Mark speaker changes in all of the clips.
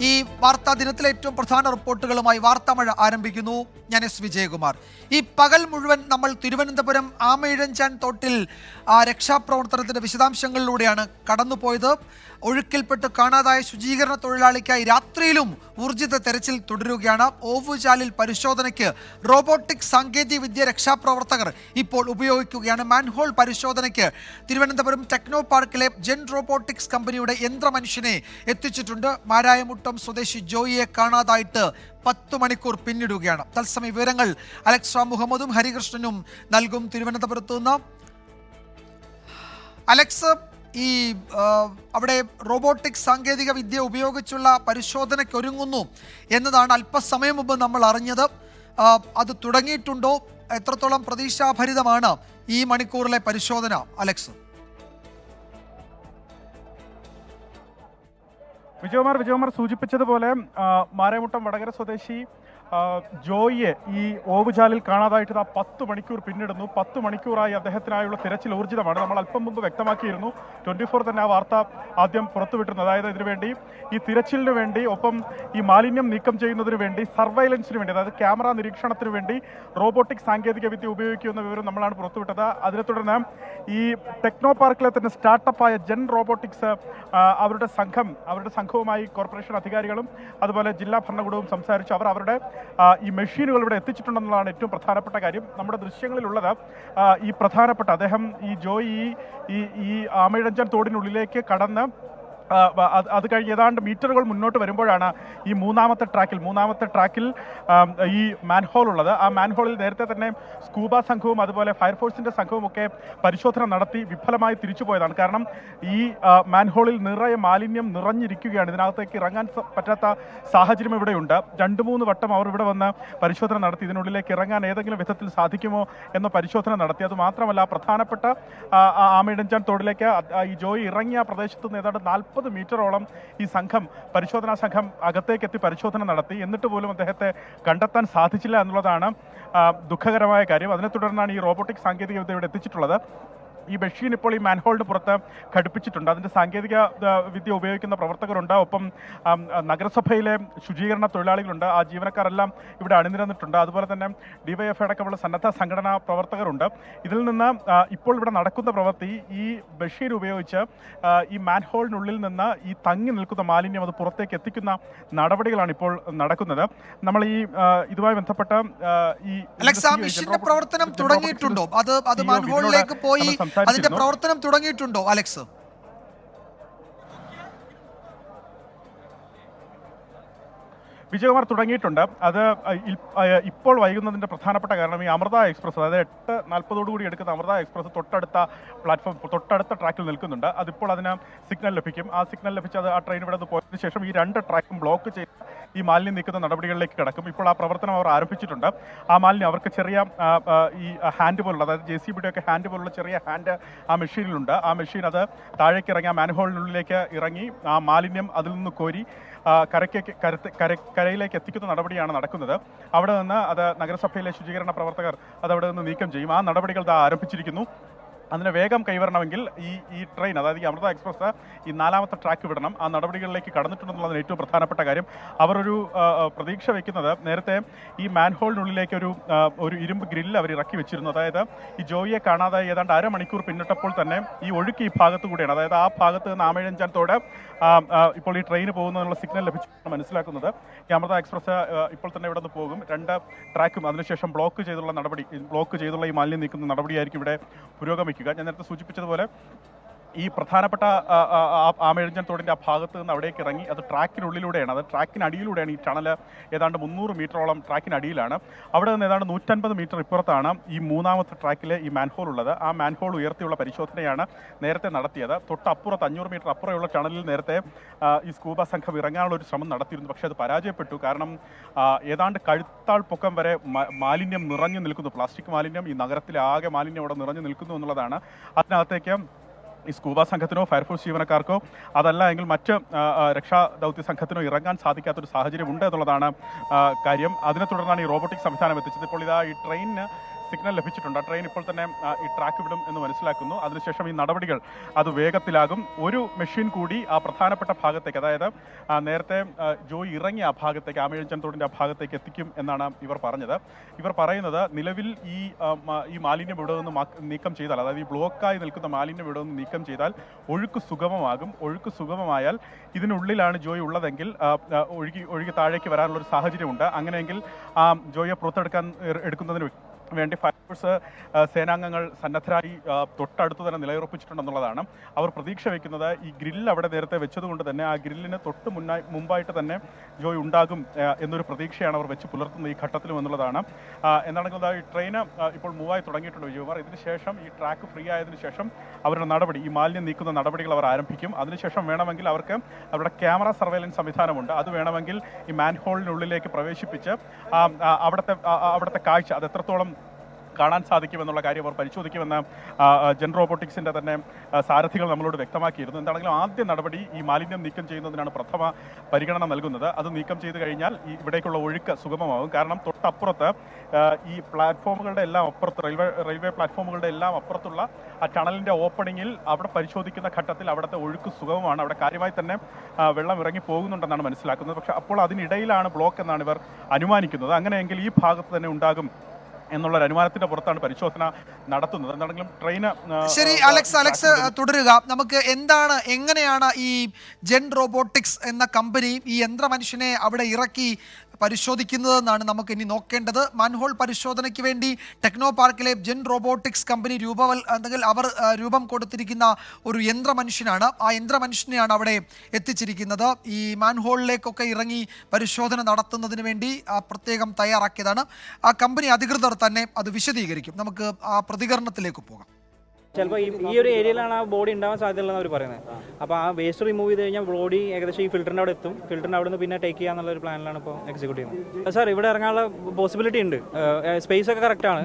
Speaker 1: ഈ വാർത്താ ദിനത്തിലെ ഏറ്റവും പ്രധാന റിപ്പോർട്ടുകളുമായി വാർത്താമഴ ആരംഭിക്കുന്നു. ഞാൻ എസ് വിജയകുമാർ. ഈ പകൽ മുഴുവൻ നമ്മൾ തിരുവനന്തപുരം ആമയിഴഞ്ചാൻ തോട്ടിൽ രക്ഷാപ്രവർത്തനത്തിന്റെ വിശദാംശങ്ങളിലൂടെയാണ് കടന്നുപോയത്. ഒഴുക്കിൽപ്പെട്ട് കാണാതായ ശുചീകരണ തൊഴിലാളിക്കായി രാത്രിയിലും ഊർജിത തെരച്ചിൽ തുടരുകയാണ്. ഓവുചാലിൽ പരിശോധനയ്ക്ക് റോബോട്ടിക് സാങ്കേതിക വിദ്യ രക്ഷാപ്രവർത്തകർ ഇപ്പോൾ ഉപയോഗിക്കുകയാണ്. മാൻഹോൾ പരിശോധനയ്ക്ക് തിരുവനന്തപുരം ടെക്നോ പാർക്കിലെ ജെൻ റോബോട്ടിക്സ് കമ്പനിയുടെ യന്ത്രമനുഷ്യനെ എത്തിച്ചിട്ടുണ്ട്. മാരായമുട്ടം സ്വദേശി ജോയിയെ കാണാതായിട്ട് 10 മണിക്കൂർ പിന്നിടുകയാണ്. തത്സമയ വിവരങ്ങൾ അലക്സ് മുഹമ്മദും ഹരികൃഷ്ണനും നൽകും തിരുവനന്തപുരത്ത് നിന്ന്. അലക്സ്, ഈ അവിടെ റോബോട്ടിക് സാങ്കേതിക വിദ്യ ഉപയോഗിച്ചുള്ള പരിശോധനയ്ക്ക് ഒരുങ്ങുന്നു എന്നതാണ് അല്പസമയം മുമ്പ് നമ്മൾ അറിഞ്ഞത്. അത് തുടങ്ങിയിട്ടുണ്ടോ? എത്രത്തോളം പ്രതീക്ഷാഭരിതമാണ് ഈ മണിക്കൂറിലെ പരിശോധന, അലക്സ്?
Speaker 2: വിജയകുമാർ സൂചിപ്പിച്ചതുപോലെ മാരായമുട്ടം വടകര സ്വദേശി ജോയിയെ ഈ ഓവുചാലിൽ കാണാതായിട്ട് 10 മണിക്കൂർ പിന്നിടുന്നു. 10 മണിക്കൂറായി അദ്ദേഹത്തിനായുള്ള തിരച്ചിൽ ഊർജിതമാണ്. നമ്മൾ അല്പം മുമ്പ് വ്യക്തമാക്കിയിരുന്നു, 24 തന്നെ ആ വാർത്ത ആദ്യം പുറത്തുവിട്ടിരുന്നു. അതായത് ഇതിനുവേണ്ടി, ഈ തിരച്ചിലിന് വേണ്ടി, ഒപ്പം ഈ മാലിന്യം നീക്കം ചെയ്യുന്നതിന് വേണ്ടി, സർവൈലൻസിന് വേണ്ടി, അതായത് ക്യാമറ നിരീക്ഷണത്തിന് വേണ്ടി റോബോട്ടിക് സാങ്കേതിക വിദ്യ ഉപയോഗിക്കുന്ന വിവരം നമ്മളാണ് പുറത്തുവിട്ടത്. അതിനെ തുടർന്ന് ഈ ടെക്നോ പാർക്കിലെ തന്നെ സ്റ്റാർട്ടപ്പായ ജെൻ റോബോട്ടിക്സ് അവരുടെ സംഘവുമായി കോർപ്പറേഷൻ അധികാരികളും അതുപോലെ ജില്ലാ ഭരണകൂടവും സംസാരിച്ചു. അവർ അവരുടെ ഈ മെഷീനുകൾ ഇവിടെ എത്തിച്ചിട്ടുണ്ടെന്നുള്ളതാണ് ഏറ്റവും പ്രധാനപ്പെട്ട കാര്യം. നമ്മുടെ ദൃശ്യങ്ങളിലുള്ളത് ഈ പ്രധാനപ്പെട്ട അദ്ദേഹം ഈ ജോയി ഈ ആമയിഴഞ്ചാൻ തോടിനുള്ളിലേക്ക് കടന്ന് അത് കഴിഞ്ഞ് ഏതാണ്ട് മീറ്ററുകൾ മുന്നോട്ട് വരുമ്പോഴാണ് ഈ മൂന്നാമത്തെ ട്രാക്കിൽ ഈ മാൻഹോൾ ഉള്ളത്. ആ മാൻഹോളിൽ നേരത്തെ തന്നെ സ്കൂബ സംഘവും അതുപോലെ ഫയർഫോഴ്സിന്റെ സംഘവും ഒക്കെ പരിശോധന നടത്തി വിഫലമായി തിരിച്ചുപോയതാണ്. കാരണം ഈ മാൻഹോളിൽ നിറയെ മാലിന്യം നിറഞ്ഞിരിക്കുകയാണ്. ഇതിനകത്തേക്ക് ഇറങ്ങാൻ പറ്റാത്ത സാഹചര്യം ഇവിടെയുണ്ട്. 2-3 വട്ടം അവർ ഇവിടെ വന്ന് പരിശോധന നടത്തി. ഇതിനുള്ളിലേക്ക് ഇറങ്ങാൻ ഏതെങ്കിലും വിധത്തിൽ സാധിക്കുമോ എന്ന പരിശോധന നടത്തി. അത് മാത്രമല്ല, പ്രധാനപ്പെട്ട ആമയിഴഞ്ചാൻ തോടിലേക്ക് ഈ ജോയി ഇറങ്ങിയ പ്രദേശത്ത് നിന്ന് ഏതാണ്ട് 40 മീറ്ററോളം ഈ പരിശോധനാ സംഘം അകത്തേക്കെത്തി പരിശോധന നടത്തി. എന്നിട്ട് പോലും അദ്ദേഹത്തെ കണ്ടെത്താൻ സാധിച്ചില്ല എന്നുള്ളതാണ് ദുഃഖകരമായ കാര്യം. അതിനെ തുടർന്നാണ് ഈ റോബോട്ടിക് സാങ്കേതിക വിദ്യ ഇവിടെ എത്തിച്ചിട്ടുള്ളത്. ഈ മെഷീൻ ഇപ്പോൾ ഈ മാൻഹോളിന് പുറത്ത് ഘടിപ്പിച്ചിട്ടുണ്ട്. അതിൻ്റെ സാങ്കേതിക വിദ്യ ഉപയോഗിക്കുന്ന പ്രവർത്തകരുണ്ട്. ഒപ്പം നഗരസഭയിലെ ശുചീകരണ തൊഴിലാളികളുണ്ട്. ആ ജീവനക്കാരെല്ലാം ഇവിടെ അണിനിരന്നിട്ടുണ്ട്. അതുപോലെ തന്നെ DYFI അടക്കമുള്ള സന്നദ്ധ സംഘടനാ പ്രവർത്തകരുണ്ട്. ഇതിൽ നിന്ന് ഇപ്പോൾ ഇവിടെ നടക്കുന്ന പ്രവൃത്തി, ഈ മെഷീൻ ഉപയോഗിച്ച് ഈ മാൻഹോളിനുള്ളിൽ നിന്ന് ഈ തങ്ങി നിൽക്കുന്ന മാലിന്യം അത് പുറത്തേക്ക് എത്തിക്കുന്ന നടപടികളാണ് ഇപ്പോൾ നടക്കുന്നത്. നമ്മൾ ഈ ഇതുമായി ബന്ധപ്പെട്ട ഈ
Speaker 1: മെഷീന്റെ പ്രവർത്തനം തുടങ്ങിയിട്ടുണ്ടോ? അത് മാൻഹോളിലേക്ക് പോയി അതിന്റെ പ്രവർത്തനം തുടങ്ങിയിട്ടുണ്ടോ, അലക്സ്?
Speaker 2: വിജയകുമാർ, തുടങ്ങിയിട്ടുണ്ട്. അത് ഇപ്പോൾ വൈകുന്നതിൻ്റെ പ്രധാനപ്പെട്ട കാരണം ഈ അമൃത എക്സ്പ്രസ്, അതായത് 8:40 എടുക്കുന്ന അമൃത എക്സ്പ്രസ് തൊട്ടടുത്ത ട്രാക്കിൽ നിൽക്കുന്നുണ്ട്. അതിപ്പോൾ അതിന് സിഗ്നൽ ലഭിക്കും. ആ സിഗ്നൽ ലഭിച്ച് ആ ട്രെയിൻ ഇവിടെ നിന്ന് പോയതിനു ശേഷം ഈ 2 ട്രാക്കും ബ്ലോക്ക് ചെയ്ത് ഈ മാലിന്യം നീക്കുന്ന നടപടികളിലേക്ക് കിടക്കും. ഇപ്പോൾ ആ പ്രവർത്തനം അവർ ആരംഭിച്ചിട്ടുണ്ട്. ആ മാലിന്യം അവർക്ക് ചെറിയ ഈ ഹാൻഡ് പോലുള്ള, അതായത് JCBയുടെ ഒക്കെ ഹാൻഡ് പോലുള്ള ചെറിയ ഹാൻഡ് ആ മെഷീനിലുണ്ട്. ആ മെഷീൻ അത് താഴേക്ക് ഇറങ്ങി ആ മാൻഹോളിനുള്ളിലേക്ക് ഇറങ്ങി ആ മാലിന്യം അതിൽ നിന്ന് കോരി കരയിലേക്ക് എത്തിക്കുന്ന നടപടിയാണ് നടക്കുന്നത്. അവിടെ നിന്ന് അത് നഗരസഭയിലെ ശുചീകരണ പ്രവർത്തകർ അതവിടെ നിന്ന് നീക്കം ചെയ്യും. ആ നടപടികൾ ആരംഭിച്ചിരിക്കുന്നു. അതിന് വേഗം കൈവരണമെങ്കിൽ ഈ ട്രെയിൻ, അതായത് ഈ അമൃത എക്സ്പ്രസ് ഈ 4ാമത്തെ ട്രാക്ക് വിടണം. ആ നടപടികളിലേക്ക് കടന്നിട്ടുണ്ടെന്നുള്ളതിന് ഏറ്റവും പ്രധാനപ്പെട്ട കാര്യം. അവരൊരു പ്രതീക്ഷ വയ്ക്കുന്നത്, നേരത്തെ ഈ മാൻഹോളിനുള്ളിലേക്ക് ഒരു ഇരുമ്പ് ഗ്രില്ല് അവർ ഇറക്കി വെച്ചിരുന്നു. അതായത് ഈ ജോയിയെ കാണാതെ ഏതാണ്ട് അരമണിക്കൂർ പിന്നിട്ടപ്പോൾ തന്നെ ഈ ഒഴുക്ക് ഈ ഭാഗത്തു കൂടിയാണ്, അതായത് ആ ഭാഗത്ത് നിന്ന് ആമയിഴഞ്ചാൻ തോട് ഇപ്പോൾ ഈ ട്രെയിൻ പോകുന്നതിനുള്ള സിഗ്നൽ ലഭിച്ചാണ് മനസ്സിലാക്കുന്നത്. ഈ അമൃത എക്സ്പ്രസ് ഇപ്പോൾ തന്നെ ഇവിടെ നിന്ന് പോകും. 2 ട്രാക്കും അതിനുശേഷം ബ്ലോക്ക് ചെയ്തുള്ള ഈ മാലിന്യം നീക്കുന്ന നടപടിയായിരിക്കും ഇവിടെ പുരോഗമിക്കുക. ഞാൻ നേരത്തെ സൂചിപ്പിച്ചതുപോലെ ഈ പ്രധാനപ്പെട്ട ആമയിഴഞ്ചാൻ തോടിൻ്റെ ആ ഭാഗത്ത് നിന്ന് അവിടേക്ക് ഇറങ്ങി അത് ട്രാക്കിനുള്ളിലൂടെയാണ്, അത് ട്രാക്കിനടിയിലൂടെയാണ്. ഈ ടണൽ ഏതാണ്ട് 300 മീറ്ററോളം ട്രാക്കിനടിയിലാണ്. അവിടെ നിന്ന് ഏതാണ്ട് 150 മീറ്റർ ഇപ്പുറത്താണ് ഈ 3ാമത്തെ ട്രാക്കിലെ ഈ മാൻഹോൾ ഉള്ളത്. ആ മാൻഹോൾ ഉയർത്തിയുള്ള പരിശോധനയാണ് നേരത്തെ നടത്തിയത്. തൊട്ടപ്പുറത്ത് 500 മീറ്റർ അപ്പുറമുള്ള ടണലിൽ നേരത്തെ ഈ സ്കൂബ സംഘം ഇറങ്ങാനുള്ള ഒരു ശ്രമം നടത്തിയിരുന്നു. പക്ഷേ അത് പരാജയപ്പെട്ടു. കാരണം ഏതാണ്ട് കഴുത്താൾ പൊക്കം വരെ മാലിന്യം നിറഞ്ഞു നിൽക്കുന്നു. പ്ലാസ്റ്റിക് മാലിന്യം, ഈ നഗരത്തിലെ ആകെ മാലിന്യം അവിടെ നിറഞ്ഞു നിൽക്കുന്നു എന്നുള്ളതാണ്. അതിനകത്തേക്ക് ഈ സ്കൂബ സംഘത്തിനോ ഫയർഫോഴ്സ് ജീവനക്കാർക്കോ അതല്ല എങ്കിൽ മറ്റ് രക്ഷാ ദൗത്യ സംഘത്തിനോ ഇറങ്ങാൻ സാധിക്കാത്തൊരു സാഹചര്യം ഉണ്ട് എന്നുള്ളതാണ് കാര്യം. അതിനെ തുടർന്നാണ് ഈ റോബോട്ടിക് സംവിധാനം എത്തിച്ചത്. ഇപ്പോൾ ഇതാ ഈ ട്രെയിനിന് സിഗ്നൽ ലഭിച്ചിട്ടുണ്ട്. ട്രെയിൻ ഇപ്പോൾ തന്നെ ഈ ട്രാക്ക് വിടും എന്ന് മനസ്സിലാക്കുന്നു. അതിനുശേഷം ഈ നടപടികൾ അത് വേഗത്തിലാകും. ഒരു മെഷീൻ കൂടി ആ പ്രധാനപ്പെട്ട ഭാഗത്തേക്ക്, അതായത് നേരത്തെ ജോയി ഇറങ്ങിയ ആ ഭാഗത്തേക്ക്, ആമയിഴഞ്ചൻ തോടിൻ്റെ ആ ഭാഗത്തേക്ക് എത്തിക്കും എന്നാണ് ഇവർ പറഞ്ഞത്. ഇവർ പറയുന്നത് നിലവിൽ ഈ മാലിന്യം ഇവിടെ നിന്ന് നീക്കം ചെയ്താൽ, അതായത് ഈ ബ്ലോക്കായി നിൽക്കുന്ന മാലിന്യം ഇവിടെ നിന്ന് നീക്കം ചെയ്താൽ ഒഴുക്ക് സുഗമമാകും. ഒഴുക്ക് സുഗമമായാൽ ഇതിനുള്ളിലാണ് ജോയി ഉള്ളതെങ്കിൽ ഒഴുകി താഴേക്ക് വരാനുള്ളൊരു സാഹചര്യമുണ്ട്. അങ്ങനെയെങ്കിൽ ജോയിയെ എടുക്കുന്നതിന് വേണ്ടി ഫയർഫോഴ്സ് സേനാംഗങ്ങൾ സന്നദ്ധരായി തൊട്ടടുത്ത് തന്നെ നിലയുറപ്പിച്ചിട്ടുണ്ടെന്നുള്ളതാണ്. അവർ പ്രതീക്ഷ വയ്ക്കുന്നത് ഈ ഗ്രില്ല് അവിടെ നേരത്തെ വെച്ചതുകൊണ്ട് തന്നെ ആ ഗ്രില്ലിന് തൊട്ട് മുമ്പായിട്ട് തന്നെ ജോയ് ഉണ്ടാകും എന്നൊരു പ്രതീക്ഷയാണ് അവർ വെച്ച് പുലർത്തുന്നത് ഈ ഘട്ടത്തിലും എന്നുള്ളതാണ്. എന്താണെങ്കിൽ ഈ ട്രെയിന് ഇപ്പോൾ മൂവായി തുടങ്ങിയിട്ടുണ്ട് വിജയകുമാർ. ഇതിനുശേഷം ഈ ട്രാക്ക് ഫ്രീ ആയതിനു ശേഷം അവരുടെ നടപടി, ഈ മാലിന്യം നീക്കുന്ന നടപടികൾ അവർ ആരംഭിക്കും. അതിനുശേഷം വേണമെങ്കിൽ അവർക്ക് അവരുടെ ക്യാമറ സർവൈലൻസ് സംവിധാനമുണ്ട്. അത് വേണമെങ്കിൽ ഈ മാൻഹോളിനുള്ളിലേക്ക് പ്രവേശിപ്പിച്ച് അവിടുത്തെ കാഴ്ച അത് എത്രത്തോളം കാണാൻ സാധിക്കുമെന്നുള്ള കാര്യം അവർ പരിശോധിക്കുമെന്ന് ജെൻ റോബോട്ടിക്സിൻ്റെ തന്നെ സാരഥികൾ നമ്മളോട് വ്യക്തമാക്കിയിരുന്നു. എന്താണെങ്കിലും ആദ്യ നടപടി ഈ മാലിന്യം നീക്കം ചെയ്യുന്നതിനാണ് പ്രഥമ പരിഗണന നൽകുന്നത്. അത് നീക്കം ചെയ്ത് കഴിഞ്ഞാൽ ഈ ഇവിടേക്കുള്ള ഒഴുക്ക് സുഗമമാകും. കാരണം തൊട്ടപ്പുറത്ത് ഈ പ്ലാറ്റ്ഫോമുകളുടെ എല്ലാം അപ്പുറത്ത്, റെയിൽവേ പ്ലാറ്റ്ഫോമുകളുടെ എല്ലാം അപ്പുറത്തുള്ള ആ ടണലിൻ്റെ ഓപ്പണിങ്ങിൽ അവിടെ പരിശോധിക്കുന്ന ഘട്ടത്തിൽ അവിടുത്തെ ഒഴുക്ക് സുഗമമാണ്. അവിടെ കാര്യമായി തന്നെ വെള്ളം ഇറങ്ങി പോകുന്നുണ്ടെന്നാണ് മനസ്സിലാക്കുന്നത്. പക്ഷേ അപ്പോൾ അതിനിടയിലാണ് ബ്ലോക്ക് എന്നാണ് ഇവർ അനുമാനിക്കുന്നത്. അങ്ങനെയെങ്കിൽ ഈ ഭാഗത്ത് തന്നെ ഉണ്ടാകും എന്നുള്ളൊരു അനുമാനത്തിന്റെ പുറത്താണ് പരിശോധന നടത്തുന്നത്. എന്താണെങ്കിലും ട്രെയിന്
Speaker 1: ശരി. അലക്സ് തുടരുക. നമുക്ക് എങ്ങനെയാണ് ഈ ജെൻ റോബോട്ടിക്സ് എന്ന കമ്പനി ഈ യന്ത്രമനുഷ്യനെ അവിടെ ഇറക്കി പരിശോധിക്കുന്നതെന്നാണ് നമുക്ക് ഇനി നോക്കേണ്ടത്. മാൻഹോൾ പരിശോധനയ്ക്ക് വേണ്ടി ടെക്നോ പാർക്കിലെ ജെൻ റോബോട്ടിക്സ് കമ്പനി അവർ രൂപം കൊടുത്തിരിക്കുന്ന ഒരു യന്ത്രമനുഷ്യനാണ്. ആ യന്ത്രമനുഷ്യനെയാണ് അവിടെ എത്തിച്ചിരിക്കുന്നത്. ഈ മാൻഹോളിലേക്കൊക്കെ ഇറങ്ങി പരിശോധന നടത്തുന്നതിന് വേണ്ടി പ്രത്യേകം തയ്യാറാക്കിയതാണ്. ആ കമ്പനി അധികൃതർ തന്നെ അത് വിശദീകരിക്കും. നമുക്ക് ആ പ്രതികരണത്തിലേക്ക് പോകാം.
Speaker 3: ചിലപ്പോൾ ഈ ഒരു ഏരിയയിലാണ് ആ ബോഡി ഉണ്ടാവാൻ സാധ്യതയുള്ളതെന്ന് അവർ പറയുന്നത്. അപ്പോൾ ആ വേസ്റ്റ് റിമൂവ് ചെയ്ത് കഴിഞ്ഞാൽ ബോഡി ഏകദേശം ഈ ഫിൽറ്ററിൻ്റെ അവിടെ എത്തും. ഫിൽറ്ററിൻ്റെ അവിടെ നിന്ന് പിന്നെ ടേക്ക് ചെയ്യാന്നുള്ള ഒരു പ്ലാനിലാണ് ഇപ്പോൾ എക്സിക്യൂട്ട് ചെയ്യുന്നത്. സാർ ഇവിടെ ഇറങ്ങാനുള്ള പോസിബിലിറ്റി ഉണ്ട്. സ്പേസ് ഒക്കെ കറക്റ്റാണ്.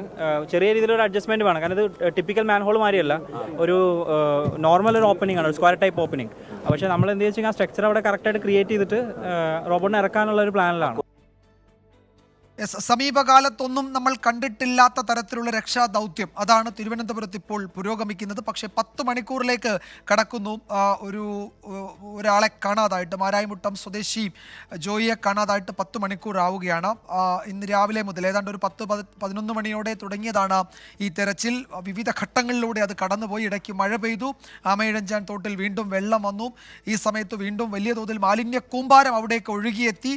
Speaker 3: ചെറിയ രീതിയിലൊരു അഡ്ജസ്റ്റ്മെൻറ്റ് വേണം. കാരണം ഇത് ടിപ്പിക്കൽ മാൻഹോൾ മാതിരിയല്ല, ഒരു നോർമൽ ഒരു ഓപ്പണിംഗ് ആണ്, ഒരു സ്ക്വയർ ടൈപ്പ് ഓപ്പണിംഗ്. പക്ഷേ നമ്മൾ എന്ത് വെച്ചാൽ ആ സ്ട്രക്ചർ അവിടെ കറക്റ്റായിട്ട് ക്രിയേറ്റ് ചെയ്തിട്ട് റോബോട്ടിനെ ഇറക്കാനുള്ള ഒരു പ്ലാനിലാണ്.
Speaker 1: സമീപകാലത്തൊന്നും നമ്മൾ കണ്ടിട്ടില്ലാത്ത തരത്തിലുള്ള രക്ഷാ ദൗത്യം അതാണ് തിരുവനന്തപുരത്ത് ഇപ്പോൾ പുരോഗമിക്കുന്നത്. പക്ഷേ 10 മണിക്കൂറിലേക്ക് കടക്കുന്നു. ഒരാളെ കാണാതായിട്ട്, മാരായിമുട്ടം സ്വദേശി ജോയിയെ കാണാതായിട്ട് 10 മണിക്കൂർ ആവുകയാണ്. ഇന്ന് രാവിലെ മുതൽ ഏതാണ്ട് ഒരു 10-11 മണിയോടെ തുടങ്ങിയതാണ് ഈ തെരച്ചിൽ. വിവിധ ഘട്ടങ്ങളിലൂടെ അത് കടന്നുപോയി. ഇടയ്ക്ക് മഴ പെയ്തു. ആമയിഴഞ്ചാൻ തോട്ടിൽ വീണ്ടും വെള്ളം വന്നു. ഈ സമയത്ത് വീണ്ടും വലിയ തോതിൽ മാലിന്യ കൂമ്പാരം അവിടേക്ക് ഒഴുകിയെത്തി.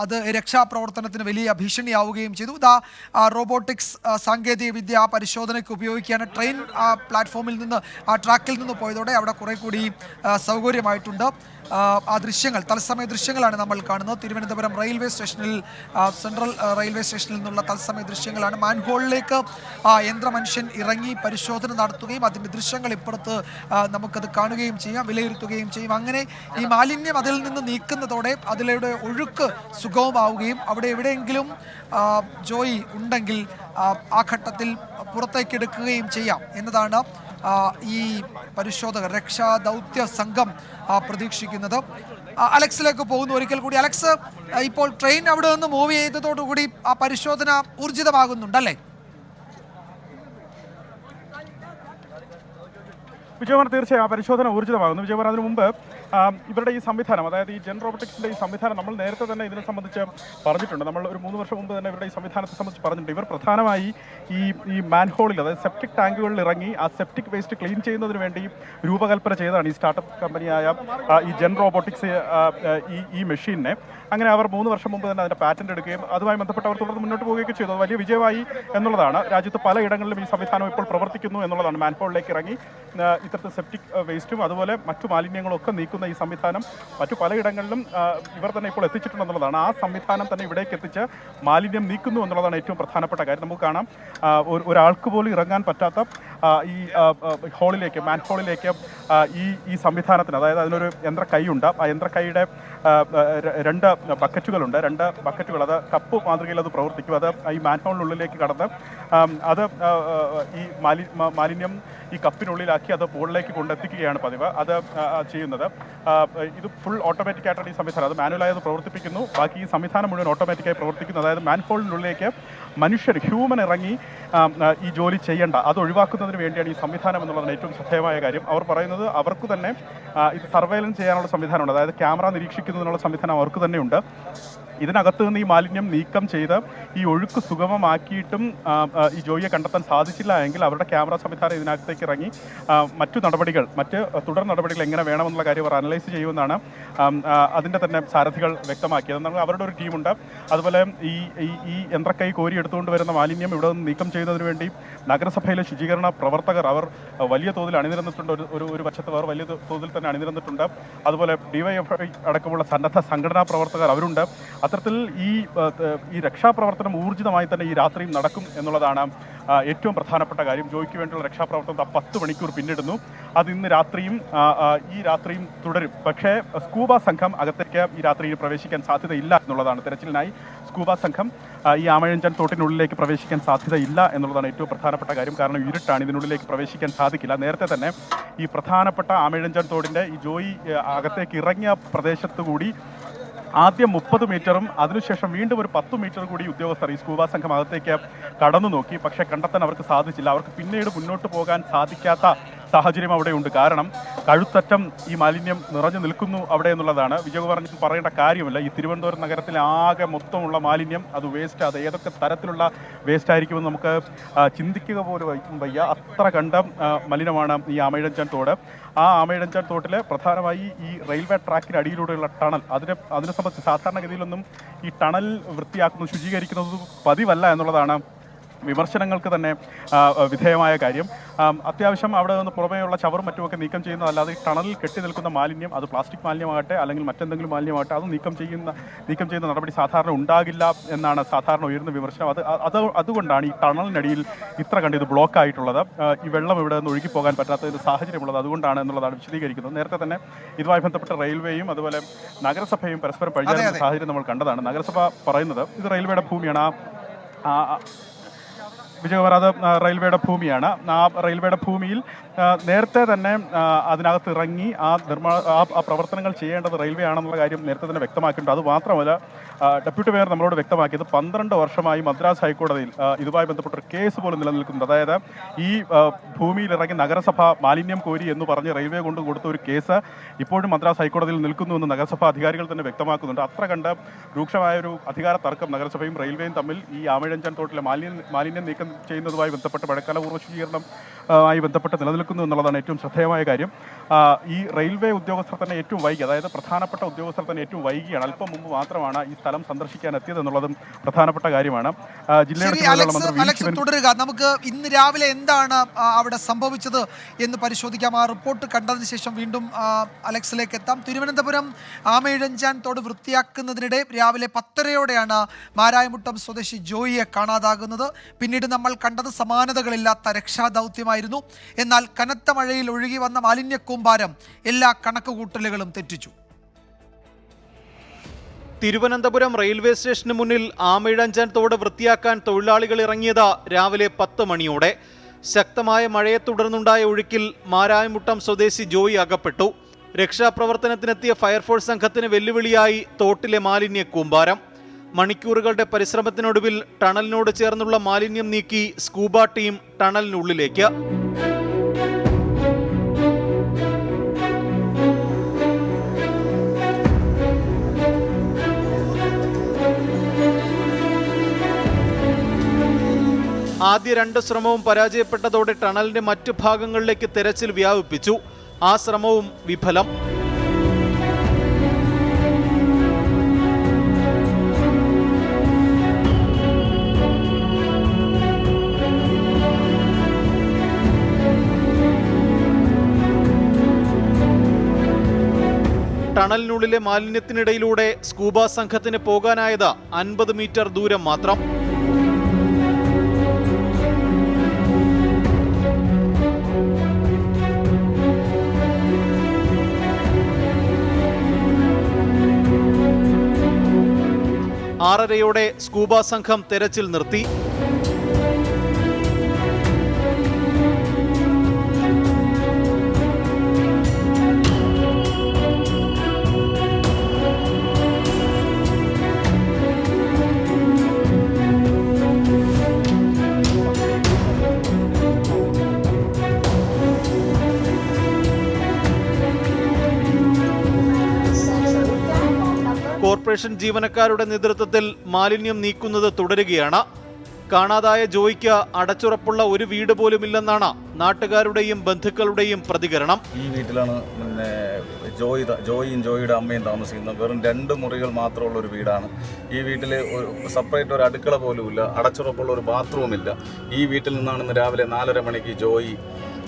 Speaker 1: അത് രക്ഷാപ്രവർത്തനത്തിന് വലിയ ഭീഷണിയാവുകയും ചെയ്തു. റോബോട്ടിക്സ് സാങ്കേതിക വിദ്യ പരിശോധനയ്ക്ക് ഉപയോഗിക്കുകയാണ്. ട്രെയിൻ പ്ലാറ്റ്ഫോമിൽ നിന്ന്, ട്രാക്കിൽ നിന്ന് പോയതോടെ അവിടെ കുറെ കൂടി സൗകര്യമായിട്ടുണ്ട്. ആ ദൃശ്യങ്ങൾ, തത്സമയ ദൃശ്യങ്ങളാണ് നമ്മൾ കാണുന്നത്. തിരുവനന്തപുരം റെയിൽവേ സ്റ്റേഷനിൽ, സെൻട്രൽ റെയിൽവേ സ്റ്റേഷനിൽ നിന്നുള്ള തത്സമയ ദൃശ്യങ്ങളാണ്. മാൻഹോളിലേക്ക് യന്ത്രമനുഷ്യൻ ഇറങ്ങി പരിശോധന നടത്തുകയും അതിൻ്റെ ദൃശ്യങ്ങൾ ഇപ്പുറത്ത് നമുക്കത് കാണുകയും ചെയ്യാം, വിലയിരുത്തുകയും ചെയ്യും. അങ്ങനെ ഈ മാലിന്യം അതിൽ നിന്ന് നീക്കുന്നതോടെ അതിലൂടെ ഒഴുക്ക് സുഗമമാവുകയും അവിടെ എവിടെയെങ്കിലും ജോയി ഉണ്ടെങ്കിൽ ആ ഘട്ടത്തിൽ പുറത്തേക്കെടുക്കുകയും ചെയ്യാം എന്നതാണ് ഈ പരിശോധകർ, രക്ഷാ ദൗത്യ സംഘം പ്രതീക്ഷിക്കുന്നത്. അലക്സിലേക്ക് പോകുന്നു ഒരിക്കൽ കൂടി. അലക്സ്, ഇപ്പോൾ ട്രെയിൻ അവിടെ നിന്ന് മൂവ് ചെയ്തതോടുകൂടി ആ പരിശോധന ഊർജിതമാകുന്നുണ്ടല്ലേ?
Speaker 2: വിജയകുമാർ, തീർച്ചയായും ആ പരിശോധന ഊർജിതമാകുന്നു. വിജയകുമാർ, അതിനു മുമ്പ് ഇവരുടെ ഈ സംവിധാനം, അതായത് ഈ ജെൻ റോബോട്ടിക്സിൻ്റെ ഈ സംവിധാനം നമ്മൾ നേരത്തെ തന്നെ ഇതിനെ സംബന്ധിച്ച് പറഞ്ഞിട്ടുണ്ട്. നമ്മൾ ഒരു 3 വർഷം മുമ്പ് തന്നെ ഇവരുടെ ഈ സംവിധാനത്തെ സംബന്ധിച്ച് പറഞ്ഞിട്ടുണ്ട്. ഇവർ പ്രധാനമായി ഈ മാൻഹോളിൽ, അതായത് സെപ്റ്റിക് ടാങ്കുകളിൽ ഇറങ്ങി ആ സെപ്റ്റിക് വേസ്റ്റ് ക്ലീൻ ചെയ്യുന്നതിന് വേണ്ടി രൂപകൽപ്പന ചെയ്തതാണ് ഈ സ്റ്റാർട്ടപ്പ് കമ്പനിയായ ഈ ജെൻ റോബോട്ടിക്സ് ഈ മെഷീനെ. അങ്ങനെ അവർ 3 വർഷം മുമ്പ് തന്നെ അതിൻ്റെ പാറ്റന്റ് എടുക്കുകയും അതുമായി ബന്ധപ്പെട്ട് അവർ തുടർന്ന് മുന്നോട്ട് പോവുകയൊക്കെ ചെയ്തു. വലിയ വിജയമായി എന്നുള്ളതാണ്. രാജ്യത്ത് പലയിടങ്ങളിലും ഈ സംവിധാനം ഇപ്പോൾ പ്രവർത്തിക്കുന്നു എന്നുള്ളതാണ്. മാൻഹോളിലേക്ക് ഇറങ്ങി ഇത്തരത്തിൽ സെപ്റ്റിക് വേസ്റ്റും അതുപോലെ മറ്റു മാലിന്യങ്ങളും ഒക്കെ നീക്കുന്ന ഈ സംവിധാനം മറ്റു പലയിടങ്ങളിലും ഇവർ തന്നെ ഇപ്പോൾ എത്തിച്ചിട്ടുണ്ടെന്നുള്ളതാണ്. ആ സംവിധാനം തന്നെ ഇവിടേക്ക് എത്തിച്ച് മാലിന്യം നീക്കുന്നു എന്നുള്ളതാണ് ഏറ്റവും പ്രധാനപ്പെട്ട കാര്യം. നമുക്ക് കാണാം, ഒരാൾക്ക് പോലും ഇറങ്ങാൻ പറ്റാത്ത ഈ ഹോളിലേക്ക്, മാൻഹോളിലേക്ക് ഈ സംവിധാനത്തിന്, അതായത് അതിനൊരു യന്ത്രക്കൈയുണ്ട്. ആ യന്ത്രക്കൈയുടെ 2 ബക്കറ്റുകളുണ്ട്. 2 ബക്കറ്റുകൾ, അത് കപ്പ് മാതൃകയിൽ അത് പ്രവർത്തിക്കും. അത് ഈ മാൻഹോളിനുള്ളിലേക്ക് കടന്ന് അത് ഈ മാലിന്യം ഈ കപ്പിനുള്ളിലാക്കി അത് മുകളിലേക്ക് കൊണ്ടെത്തിക്കുകയാണ് പതിവ്. അത് ചെയ്യുന്നത് ഇത് ഫുൾ ഓട്ടോമാറ്റിക് ആയിട്ടാണ് ഈ സംവിധാനം. അത് മാനുവലായി അത് പ്രവർത്തിപ്പിക്കുന്നു. ബാക്കി ഈ സംവിധാനം മുഴുവൻ ഓട്ടോമാറ്റിക്കായി പ്രവർത്തിക്കുന്നു. അതായത് മാൻഹോളിനുള്ളിലേക്ക് മനുഷ്യർ ഹ്യൂമൻ ഇറങ്ങി ഈ ജോലി ചെയ്യേണ്ട, അത് ഒഴിവാക്കുന്നതിന് വേണ്ടിയാണ് ഈ സംവിധാനം എന്നുള്ളതാണ് ഏറ്റവും ശ്രദ്ധേയമായ കാര്യം. അവർ പറയുന്നത് അവർക്ക് തന്നെ ഇത് സർവൈലൻസ് ചെയ്യാനുള്ള സംവിധാനമുണ്ട്. അതായത് ക്യാമറ നിരീക്ഷിക്കുന്നതിനുള്ള സംവിധാനം അവർക്ക് തന്നെ ഉണ്ട്. ഇതിനകത്ത് നിന്ന് ഈ മാലിന്യം നീക്കം ചെയ്ത് ഈ ഒഴുക്ക് സുഗമമാക്കിയിട്ടും ഈ ജോയിയെ കണ്ടെത്താൻ സാധിച്ചില്ല എങ്കിൽ അവരുടെ ക്യാമറ സംവിധാനം ഇതിനകത്തേക്ക് ഇറങ്ങി മറ്റു തുടർ നടപടികൾ എങ്ങനെ വേണമെന്നുള്ള കാര്യം അവർ അനലൈസ് ചെയ്യുമെന്നാണ് അതിൻ്റെ തന്നെ സാരഥികൾ വ്യക്തമാക്കിയത്. എന്നാൽ അവരുടെ ഒരു ടീമുണ്ട്. അതുപോലെ ഈ യന്ത്രക്കൈ കോരി എടുത്തുകൊണ്ട് വരുന്ന മാലിന്യം ഇവിടെ നിന്ന് നീക്കം ചെയ്യുന്നതിന് വേണ്ടി നഗരസഭയിലെ ശുചീകരണ പ്രവർത്തകർ അവർ വലിയ തോതിൽ അണിനിരന്നിട്ടുണ്ട്. ഒരു വശത്ത് അവർ വലിയ തോതിൽ തന്നെ അണിനിരന്നിട്ടുണ്ട്. അതുപോലെ DYFI അടക്കമുള്ള സന്നദ്ധ സംഘടനാ പ്രവർത്തകർ അവരുണ്ട്. അത്തരത്തിൽ ഈ രക്ഷാപ്രവർത്തനം ഊർജിതമായി തന്നെ ഈ രാത്രിയും നടക്കും എന്നുള്ളതാണ് ഏറ്റവും പ്രധാനപ്പെട്ട കാര്യം. ജോയിക്ക് വേണ്ടിയുള്ള രക്ഷാപ്രവർത്തനം 10 മണിക്കൂർ പിന്നിടുന്നു. അത് ഇന്ന് ഈ രാത്രിയും തുടരും. പക്ഷേ സ്കൂബ സംഘം അകത്തേക്ക് ഈ രാത്രിയിൽ പ്രവേശിക്കാൻ സാധ്യതയില്ല എന്നുള്ളതാണ്. തെരച്ചിലിനായി സ്കൂബ സംഘം ഈ ആമഴഞ്ചാൻ തോട്ടിനുള്ളിലേക്ക് പ്രവേശിക്കാൻ സാധ്യതയില്ല എന്നുള്ളതാണ് ഏറ്റവും പ്രധാനപ്പെട്ട കാര്യം. കാരണം ഇരുട്ടാണ്, ഇതിനുള്ളിലേക്ക് പ്രവേശിക്കാൻ സാധിക്കില്ല. നേരത്തെ തന്നെ ഈ പ്രധാനപ്പെട്ട ആമഴഞ്ചാൻ തോടിൻ്റെ ഈ ജോയി അകത്തേക്ക് ഇറങ്ങിയ പ്രദേശത്തു കൂടി ആദ്യം 30 മീറ്ററും അതിനുശേഷം വീണ്ടും ഒരു 10 മീറ്റർ കൂടി ഉദ്യോഗസ്ഥർ ഈ സ്കൂബ സംഘം അകത്തേക്ക് കടന്നു നോക്കി. പക്ഷേ കണ്ടെത്താൻ അവർക്ക് സാധിച്ചില്ല. അവർക്ക് പിന്നീട് മുന്നോട്ട് പോകാൻ സാധിക്കാത്ത സാഹചര്യം അവിടെയുണ്ട്. കാരണം കഴുത്തറ്റം ഈ മാലിന്യം നിറഞ്ഞു നിൽക്കുന്നു അവിടെ എന്നുള്ളതാണ്. വിജയകുമാർ പറയേണ്ട കാര്യമില്ല. ഈ തിരുവനന്തപുരം നഗരത്തിലെ ആകെ മൊത്തമുള്ള മാലിന്യം, അത് വേസ്റ്റ്, അത് ഏതൊക്കെ തരത്തിലുള്ള വേസ്റ്റ് ആയിരിക്കുമെന്ന് നമുക്ക് ചിന്തിക്കുക പോലും വയ്യ. അത്ര കണ്ട മലിനമാണ് ഈ ആമയിഴഞ്ചാൻ തോട്. ആ ആമയിഴഞ്ചാൻ തോട്ടിൽ പ്രധാനമായി ഈ റെയിൽവേ ട്രാക്കിന് അടിയിലൂടെയുള്ള ടണൽ, അതിനെ സംബന്ധിച്ച് സാധാരണഗതിയിലൊന്നും ഈ ടണൽ വൃത്തിയാക്കുന്നത് ശുചീകരിക്കുന്നത് പതിവല്ല എന്നുള്ളതാണ് വിമർശനങ്ങൾക്ക് തന്നെ വിധേയമായ കാര്യം. അത്യാവശ്യം അവിടെ നിന്ന് പുറമേയുള്ള ചവറും മറ്റുമൊക്കെ നീക്കം ചെയ്യുന്നതല്ലാതെ ഈ ടണലിൽ കെട്ടി നിൽക്കുന്ന മാലിന്യം, അത് പ്ലാസ്റ്റിക് മാലിന്യമാകട്ടെ അല്ലെങ്കിൽ മറ്റെന്തെങ്കിലും മാലിന്യമാകട്ടെ, അത് നീക്കം ചെയ്യുന്ന നടപടി സാധാരണ ഉണ്ടാകില്ല എന്നാണ് സാധാരണ ഉയർന്ന വിമർശനം. അതുകൊണ്ടാണ് ഈ ടണലിനടിയിൽ ഇത്ര കണ്ട് ഇത് ബ്ലോക്ക് ആയിട്ടുള്ളത്. ഈ വെള്ളം ഇവിടെ നിന്ന് ഒഴുകിപ്പോകാൻ പറ്റാത്ത ഒരു സാഹചര്യമുള്ളത് അതുകൊണ്ടാണ് എന്നുള്ളതാണ് വിശദീകരിക്കുന്നത്. നേരത്തെ തന്നെ ഇതുമായി ബന്ധപ്പെട്ട റെയിൽവേയും അതുപോലെ നഗരസഭയും പരസ്പരം പഴിചാരുന്ന സാഹചര്യം നമ്മൾ കണ്ടതാണ്. നഗരസഭ പറയുന്നത് ഇത് റെയിൽവേയുടെ ഭൂമിയാണ്, വിജയകുമാർ, അത് റെയിൽവേയുടെ ഭൂമിയാണ്. ആ റെയിൽവേയുടെ ഭൂമിയിൽ നേരത്തെ തന്നെ അതിനകത്ത് ഇറങ്ങി ആ പ്രവർത്തനങ്ങൾ ചെയ്യേണ്ടത് റെയിൽവേ ആണെന്നുള്ള കാര്യം നേരത്തെ തന്നെ വ്യക്തമാക്കിയിട്ടുണ്ട്. അതുമാത്രമല്ല, ഡെപ്യൂട്ടി മേയർ നമ്മളോട് വ്യക്തമാക്കിയത് 12 വർഷമായി മദ്രാസ് ഹൈക്കോടതിയിൽ ഇതുമായി ബന്ധപ്പെട്ടൊരു കേസ് പോലും നിലനിൽക്കുന്നത്. അതായത് ഈ ഭൂമിയിൽ ഇറങ്ങി നഗരസഭ മാലിന്യം കോരി എന്ന് പറഞ്ഞ് റെയിൽവേ കൊണ്ട് കൊടുത്ത ഒരു കേസ് ഇപ്പോഴും മദ്രാസ് ഹൈക്കോടതിയിൽ നിൽക്കുന്നുവെന്ന് നഗരസഭാ അധികാരികൾ തന്നെ വ്യക്തമാക്കുന്നുണ്ട്. അത്ര കണ്ട് രൂക്ഷമായൊരു അധികാര തർക്കം നഗരസഭയും റെയിൽവേയും തമ്മിൽ ഈ ആമഴഞ്ചാൻ തോട്ടിലെ മാലിന്യം നീക്കം ചെയ്യുന്നതുമായി ബന്ധപ്പെട്ട് മഴക്കാലപൂർവ്വ ശുചീകരണം ആയി ബന്ധപ്പെട്ട് നിലനിൽക്കുന്നു എന്നുള്ളതാണ് ഏറ്റവും ശ്രദ്ധേയമായ കാര്യം. ഈ റെയിൽവേ ഉദ്യോഗസ്ഥർ തന്നെ ഏറ്റവും വൈകി, അതായത് പ്രധാനപ്പെട്ട ഉദ്യോഗസ്ഥർ തന്നെ ഏറ്റവും വൈകിയാണ്. അല്പം മുമ്പ് മാത്രമാണ് ഈ സ്ഥലം സന്ദർശിക്കാൻ എത്തിയത് എന്നുള്ളതും പ്രധാനപ്പെട്ട കാര്യമാണ്.
Speaker 1: തുടരുക. നമുക്ക് ഇന്ന് രാവിലെ എന്താണ് അവിടെ സംഭവിച്ചത് എന്ന് പരിശോധിക്കാം. ആ റിപ്പോർട്ട് കണ്ടതിന് ശേഷം വീണ്ടും അലക്സിലേക്ക് എത്താം. തിരുവനന്തപുരം ആമയിഴഞ്ചാൻ തോട് വൃത്തിയാക്കുന്നതിനിടെ രാവിലെ 10:30-യോടെയാണ് മാരായമുട്ടം സ്വദേശി ജോയിയെ കാണാതാകുന്നത്. പിന്നീട് നമ്മൾ കണ്ടത് സമാനതകളില്ലാത്ത രക്ഷാദൗത്യമായിരുന്നു. എന്നാൽ കനത്ത മഴയിൽ ഒഴുകി വന്ന മാലിന്യക്കൂമ്പാരം എല്ലാ കണക്കുകൂട്ടലുകളും തെറ്റിച്ചു.
Speaker 4: തിരുവനന്തപുരം റെയിൽവേ സ്റ്റേഷന് മുന്നിൽ ആമയിഴഞ്ചാൻ തോട് വൃത്തിയാക്കാൻ തൊഴിലാളികൾ ഇറങ്ങിയത് രാവിലെ 10 മണിയോടെ. ശക്തമായ മഴയെ തുടർന്നുണ്ടായ ഒഴുക്കിൽ മാരായമുട്ടം സ്വദേശി ജോയി അകപ്പെട്ടു. രക്ഷാപ്രവർത്തനത്തിനെത്തിയ ഫയർഫോഴ്സ് സംഘത്തിന് വെല്ലുവിളിയായി തോട്ടിലെ മാലിന്യ കൂമ്പാരം. മണിക്കൂറുകളുടെ പരിശ്രമത്തിനൊടുവിൽ ടണലിനോട് ചേർന്നുള്ള മാലിന്യം നീക്കി സ്കൂബ ടീം ടണലിനുള്ളിലേക്ക്. ആദ്യ 2 ശ്രമവും പരാജയപ്പെട്ടതോടെ ടണലിന്റെ മറ്റു ഭാഗങ്ങളിലേക്ക് തെരച്ചിൽ വ്യാപിപ്പിച്ചു. ആ ശ്രമവും വിഫലം. ടണലിനുള്ളിലെ മാലിന്യത്തിനിടയിലൂടെ സ്കൂബ സംഘത്തിന് പോകാനായത് 50 മീറ്റർ ദൂരം മാത്രം. ആറരയോടെ സ്കൂബ സംഘം തെരച്ചിൽ നിർത്തി. കോർപ്പറേഷൻ ജീവനക്കാരുടെ നേതൃത്വത്തിൽ മാലിന്യം നീക്കുന്നത് തുടരുകയാണ്. കാണാതായ ജോയിക്ക് അടച്ചുറപ്പുള്ള ഒരു വീട് പോലുമില്ലെന്നാണ് നാട്ടുകാരുടെയും ബന്ധുക്കളുടെയും പ്രതികരണം.
Speaker 5: ഈ വീട്ടിലാണ് പിന്നെ ജോയിയും ജോയിയുടെ അമ്മയും താമസിക്കുന്നത്. വെറും 2 മുറികൾ മാത്രമുള്ള ഒരു വീടാണ്. ഈ വീട്ടിൽ സെപ്പറേറ്റ് ഒരു അടുക്കള പോലുമില്ല, അടച്ചുറപ്പുള്ള ഒരു ബാത്റൂമില്ല. ഈ വീട്ടിൽ നിന്നാണ് ഇന്ന് രാവിലെ 4:30 മണിക്ക് ജോയി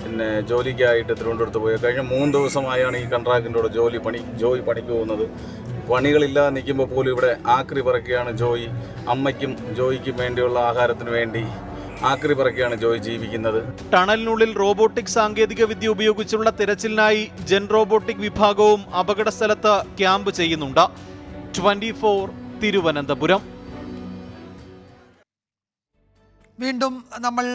Speaker 5: പിന്നെ ജോലിക്കായിട്ട് തിരുവനന്തപുരത്ത് പോയി. കഴിഞ്ഞ 3 ദിവസമായാണ് ഈ കോൺട്രാക്ടിൻ്റെ കൂടെ ജോയി പണിക്ക് പോകുന്നത്. പണികളില്ലാതെ നിൽക്കുമ്പോൾ പോലും ഇവിടെ ആക്രി പറക്കുകയാണ് ജോയി. അമ്മയ്ക്കും ജോയിക്കും വേണ്ടിയുള്ള ആഹാരത്തിന് വേണ്ടി ആക്രി പറക്കുകയാണ് ജോയി ജീവിക്കുന്നത്.
Speaker 4: ടണലിനുള്ളിൽ റോബോട്ടിക് സാങ്കേതിക വിദ്യ ഉപയോഗിച്ചുള്ള തിരച്ചിലിനായി ജെൻ റോബോട്ടിക് വിഭാഗവും അപകട സ്ഥലത്ത് ക്യാമ്പ് ചെയ്യുന്നുണ്ട്. 24 തിരുവനന്തപുരം.
Speaker 1: വീണ്ടും നമ്മൾ